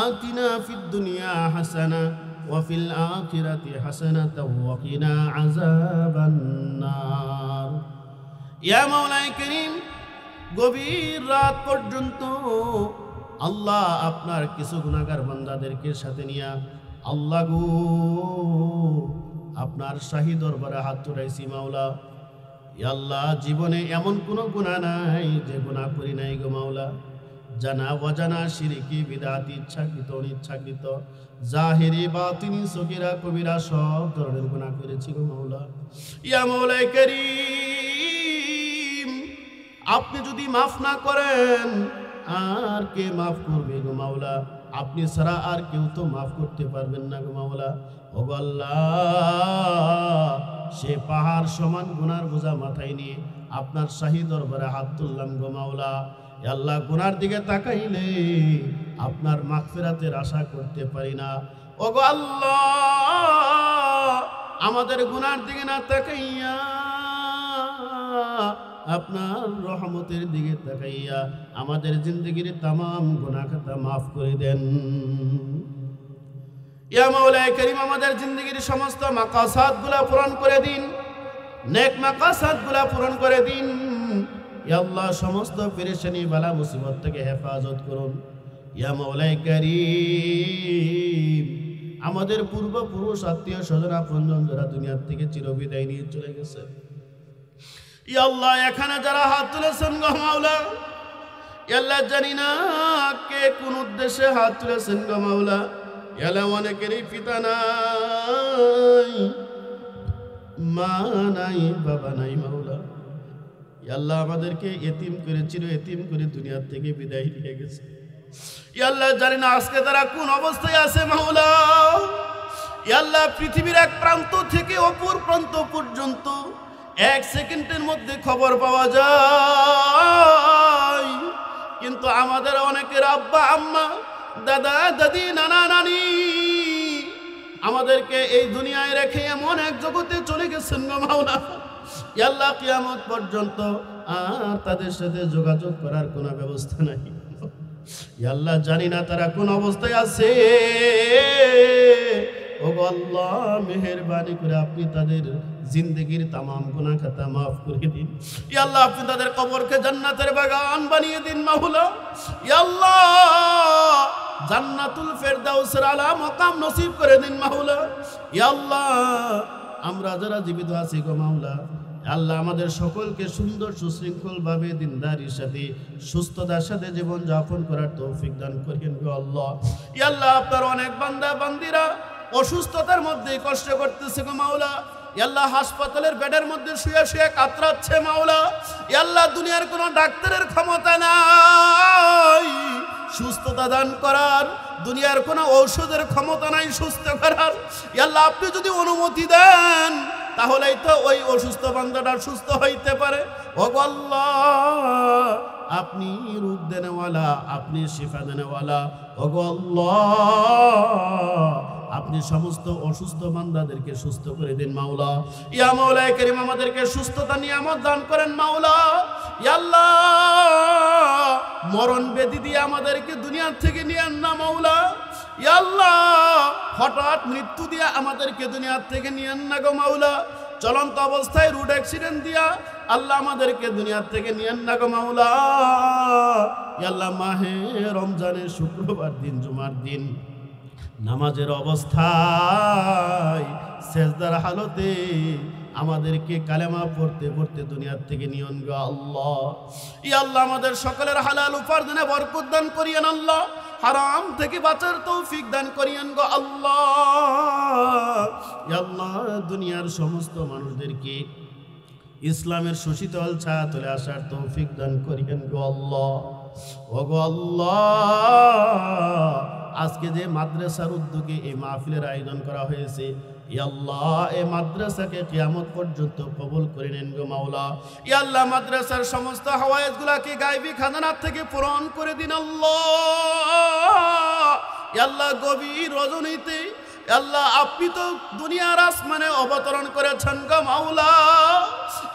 آتنا في الدنيا حسنة وفي الآخرة حسنة وقنا عذاب النار يا مولاي كريم গভীর রাত পর্যন্ত আল্লাহ আপনার কিছু গুনাহগার বান্দাদেরকে সাথে নিয়ে আল্লাহ গো আপনার শাহী দরবারে হাত তুলাইছি মাওলা। ইয়া আল্লাহ, জীবনে এমন কোনো গুনাহ নাই যে গুনাহ করি নাই গো মাওলা। জানা অজানা, শিরকি, বিদআতি, ইচ্ছাকৃত অনিচ্ছাকৃত, জাহিরি বাতিনি, সগীরা কবিরা সব ধরনের গুনাহ করেছি গো মাওলা। ইয়া মাওলাই কারীম, আপনি যদি মাফ না করেন আর কে মাফ করবে গো মাওলা? আপনি ছাড়া আর কেউ তো মাফ করতে পারবেন না গো মাওলা। ওগো আল্লাহ, সে পাহাড় সমান গুনার বোঝা মাথায় নিয়ে আপনার শাহী দরবারে হাত তুললাম গো মাওলা। আল্লাহ, গুনার দিকে তাকাইলে আপনার মাগফিরাতের আশা করতে পারি না। ওগো আল্লাহ, আমাদের গুনার দিকে না তাকাইয়া আপনার রহমতের দিকে তাকাইয়া আমাদের জিন্দগির তামাম গুনাহ খাতা মাফ করে দেন। ইয়া মাওলাই কারীম, আমাদের জিন্দগির সমস্ত মাকাসাদগুলা পূরণ করে দিন, নেক মাকাসাদগুলা পূরণ করে দিন। ইয়া আল্লাহ, সমস্ত পেরেশানি বালা মুসিবত থেকে হেফাজত করুন। ইয়া মাওলাই কারীম, আমাদের পূর্বপুরুষ, আত্মীয় স্বজন, আপনজন যারা দুনিয়ার থেকে চিরবিদায় নিয়ে চলে গেছে, ইয়া আল্লাহ, এখানে যারা হাত তুলেছেন গো মাওলা, ইয়া আল্লাহ, জানি না কে কোন উদ্দেশ্যে হাত তুলেছেন গো মাওলা। ইয়া আল্লাহ, অনেকেরই পিতা নাই, মা নাই, বাবা নাই মাওলা। ইয়া আল্লাহ, আমাদেরকে এতিম করে, চির এতিম করে দুনিয়ার থেকে বিদায় নিয়ে গেছে। ইয়া আল্লাহ, জানি না আজকে তারা কোন অবস্থায় আছে মাওলা। ইয়া আল্লাহ, পৃথিবীর এক প্রান্ত থেকে অপর প্রান্ত পর্যন্ত এক সেকেন্ডের মধ্যে খবর পাওয়া যায়, কিন্তু আমাদের অনেকের আব্বা আম্মা, দাদা দাদি, নানা নানি আমাদেরকে এই দুনিয়ায় রেখে এমন এক জগতে চলে গেছেন গো মাওলা। ইয়া আল্লাহ, কিয়ামত পর্যন্ত আর তাদের সাথে যোগাযোগ করার কোনো ব্যবস্থা নাই। ইয়া আল্লাহ, জানি না তারা কোন অবস্থায় আছে। ওগো আল্লাহ, মেহেরবানি করে আপনি তাদের জিন্দগির তামাম গুনাহ খাতা মাফ করে দিন। ইয়া আল্লাহ, আপনি তাদের কবরকে জান্নাতের বাগান বানিয়ে দিন মাওলা। ইয়া আল্লাহ, জান্নাতুল ফেরদাউসের আলা মাকাম নসিব করে দিন মাওলা। ইয়া আল্লাহ, আমরা যারা জীবিত আছি গো মাওলা, আল্লাহ, আমাদের সকলকে সুন্দর সুশৃঙ্খল ভাবে দিনদারির সাথে, সুস্থতার সাথে জীবন যাপন করার তৌফিক দান করেন গো আল্লাহ। ইয়া আল্লাহ, আপনার অনেক বান্দা বান্দিরা অসুস্থতার মধ্যে কষ্ট করতেছে গো মাওলা। ইয়া আল্লাহ, হাসপাতালের বেডের মধ্যে শুয়ে শুয়ে কাতরাচ্ছে মাওলা। ইয়া আল্লাহ, দুনিয়ার কোনো ডাক্তারের ক্ষমতা নাই সুস্থতা দান করার, দুনিয়ার কোনো ঔষধের ক্ষমতা নাই সুস্থ করার। ইয়া আল্লাহ, আপনি যদি অনুমতি দেন তাহলেই তো ওই অসুস্থ বান্দাটা সুস্থ হইতে পারে। ওগো আল্লাহ, আপনি রূপ দেনেওয়ালা, আপনি শিফা দেনেওয়ালা। ওগো আল্লাহ, আপনি সমস্ত অসুস্থ বান্দাদেরকে সুস্থ করে দিন মাওলা। ইয়া মাওলাই কারীম, আমাদেরকে সুস্থতা নিয়ামত দান করেন মাওলা। ইয়া আল্লাহ, মরণ ব্যাধি দিয়ে আমাদেরকে দুনিয়ার থেকে নিয়েন না মাওলা। ইয়া আল্লাহ, হঠাৎ মৃত্যু দিয়ে আমাদেরকে দুনিয়ার থেকে নিয়েন না গো মাওলা। চলন্ত অবস্থায় রোড অ্যাক্সিডেন্ট দিয়া আল্লাহ আমাদেরকে দুনিয়ার থেকে নিয়েন না গো মাওলা। ইয়া আল্লাহ, মাহে রমজানের শুক্রবার দিন, জুমার দিন নামাজের অবস্থায় সেজদার হালতে আমাদেরকে কালেমা পড়তে পড়তে দুনিয়ার থেকে নিয়ন গো আল্লাহ। ইয়া আল্লাহ, আমাদের সকলের হালাল উপার্জনে বরকত দান করিয়েন আল্লাহ, হারাম থেকে বাঁচার তৌফিক দান করিয়েন গো আল্লাহ। ইয়া আল্লাহ, দুনিয়ার সমস্ত মানুষদেরকে ইসলামের সুশীতল ছায়া তলে আসার তৌফিক দান করিয়েন গো আল্লাহ। ওগো আল্লাহ, আজকে যে মাদ্রাসার উদ্যোগে এই মাহফিলের আয়োজন করা হয়েছে, ইয়া আল্লাহ এই মাদ্রাসাকে কিয়ামত পর্যন্ত কবুল করে নেন গো মাওলা। ইয়া আল্লাহ মাদ্রাসার সমস্ত হাওয়ায়েজগুলোকে গায়বী খাজানা থেকে পূরণ করে দিন আল্লাহ। ইয়া আল্লাহ গভীর রজনীতে আল্লাহ আপনি তো দুনিয়ার আসমানে অবতরণ করেছেন গো মাওলা।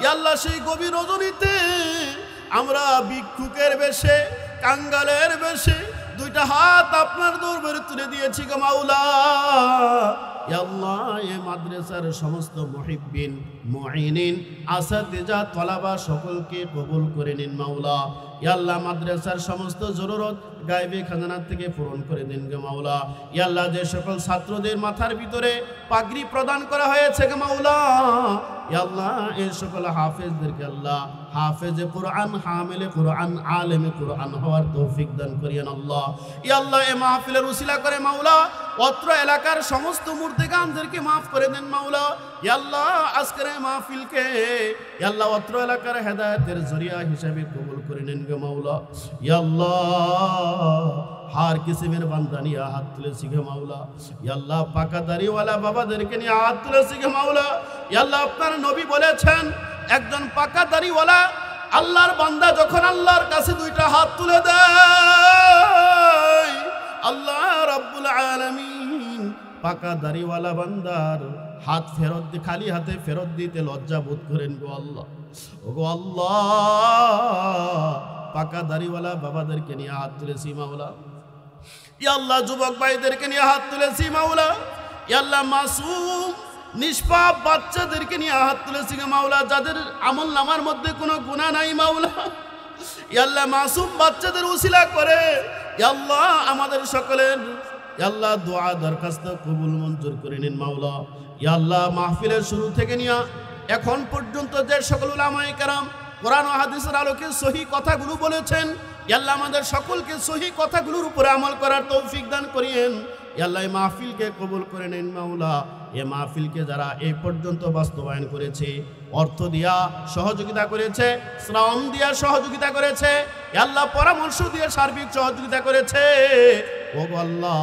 ইয়া আল্লাহ সেই গভীর রজনীতে আমরা ভিক্ষুকের বেশে কাঙ্গালের বেশে দুইটা হাত আপনার দরবারে তুলে দিয়েছি গো মাওলা। ইয়া আল্লাহ এই মাদ্রাসার সমস্ত মুহিব্বিন মুঈনিন আসাতিজা তলাবা সকলকে কবুল করে নিন মাওলা। ইয়া আল্লাহ মাদ্রাসার সমস্ত জরুরত গায়বী খাজানা থেকে পূরণ করে দিন গো মাওলা। ইয়া আল্লাহ যে সকল ছাত্রদের মাথার ভিতরে পাগড়ি প্রদান করা হয়েছে গো মাওলা, ইয়া আল্লাহ এই সকল হাফেজদেরকে আল্লাহ হাফেজে কুরআন হামিলে কুরআন আলেমে কুরআন হওয়ার তৌফিক দান করিয়েন আল্লাহ। ইয়া আল্লাহ এই মাহফিলের উসিলা করে মাওলা অত্র এলাকার সমস্ত মুর্তেগানদেরকে মাফ করে দেন মাওলা। ইয়া আল্লাহ আজকের এই মাহফিলকে ইয়া আল্লাহ অত্র এলাকার হেদায়েতের জরিয়া হিসেবে কবুল করে নেন গো মাওলা। ইয়া আল্লাহ হার কিসিমের বান্দা নিয়ে হাত তুলেছি গো মাওলা। ইয়া আল্লাহ পাকা দাড়িওয়ালা বাবাদেরকে নিয়ে হাত তুলেছি গো মাওলা। ইয়া আল্লাহ আপনার নবী বলেছেন একজন পাকা দাড়িওয়ালা আল্লাহর বান্দা যখন আল্লাহর কাছে দুইটা হাত তুলে দেয়, আল্লাহ রাব্বুল আলামিন পাকা দাড়িওয়ালা বান্দার হাত ফেরত দিয়ে খালি হাতে ফেরত দিতে লজ্জা বোধ করেন গো আল্লাহ। ও গো আল্লাহ পাকা দাড়িওয়ালা বাবাদেরকে নিয়ে হাত তুলেছি মাওলা। ইয়া আল্লাহ যুবক ভাইদেরকে নিয়ে হাত তুলেছি মাওলা। ইয়া আল্লাহ মাসুম নিষ্পাপ বাচ্চাদেরকে নিয়ে হাত তুলেছি মাওলা, যাদের আমল নামার মধ্যে কোনো গুনাহ নাই মাওলা। ইয়া আল্লাহ মাসুম বাচ্চাদের উসিলা করে ইয়া আল্লাহ আমাদের সকলের ইয়া আল্লাহ দোয়া দরখাস্ত কবুল মঞ্জুর করে নিন মাওলা। ইয়া আল্লাহ মাহফিলের শুরু থেকে নিয়ে এখন পর্যন্ত যে সকল উলামায়ে কেরাম কোরআন ও হাদিসের আলোকে সহি কথাগুলো বলেছেন, ইয়া আল্লাহ আমাদের সকলকে সহি কথাগুলোর উপরে আমল করার তৌফিক দান করিয়েন। ইয়া আল্লাহ এই মাহফিলকে কবুল করে নিন মাওলা। এই মাহফিলকে যারা এই পর্যন্ত বাস্তবায়ন করেছে, অর্থ দিয়া সহযোগিতা করেছে, শ্রম দিয়া সহযোগিতা করেছে, ইয়া আল্লাহ পরামর্শ দিয়ে সার্বিক সহযোগিতা করেছে, ও আল্লাহ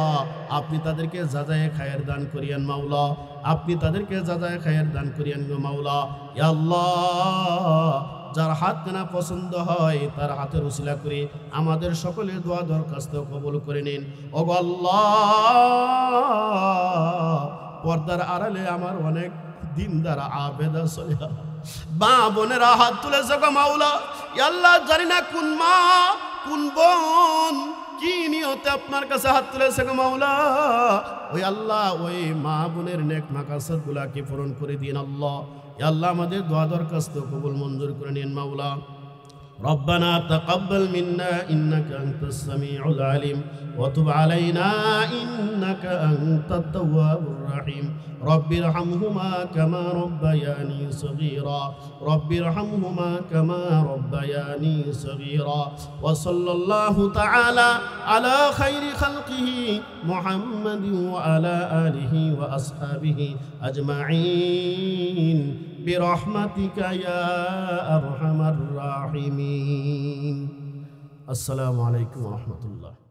আপনি তাদেরকে জাযায়ে খায়ের দান করিয়েন মাওলা। আপনি তাদেরকে জাযায়ে খায়ের দান করিয়েন গো মাওলা। ইয়া আল্লাহ যার হাত কেনা পছন্দ হয় তার হাতের উসিলা করে আমাদের সকলের দোয়া দরখাস্ত কবুল করে নিন। ও আল্লাহ পর্দার আড়ালে আমার অনেক দিনদার আবেদা সলিহা মা বোনেরা হাত তুলেছে গো মাওলা। ইয়া আল্লাহ জানি না কোন মা কোন বোন কি নিয়তে আপনার কাছে হাত তুলেছে গো মাওলা। ওই আল্লাহ ওই মা বোনের নেক মাকাসাদ গুলাকে পূরণ করে দিন আল্লাহ। ইয়া আল্লাহ আমাদের দোয়া দরখাস্ত কবুল মঞ্জুর করে নিন মাওলা। ربنا تقبل منا إنك أنت السميع العليم وتب علينا إنك أنت التواب الرحيم رب ارحمهما كما ربياني صغيرا رب ارحمهما كما ربياني صغيرا وصلى الله تعالى على خير خلقه محمد وعلى آله وأصحابه أجمعين برحمتك يا أرحم الراحمين। السلام عليكم ورحمة الله।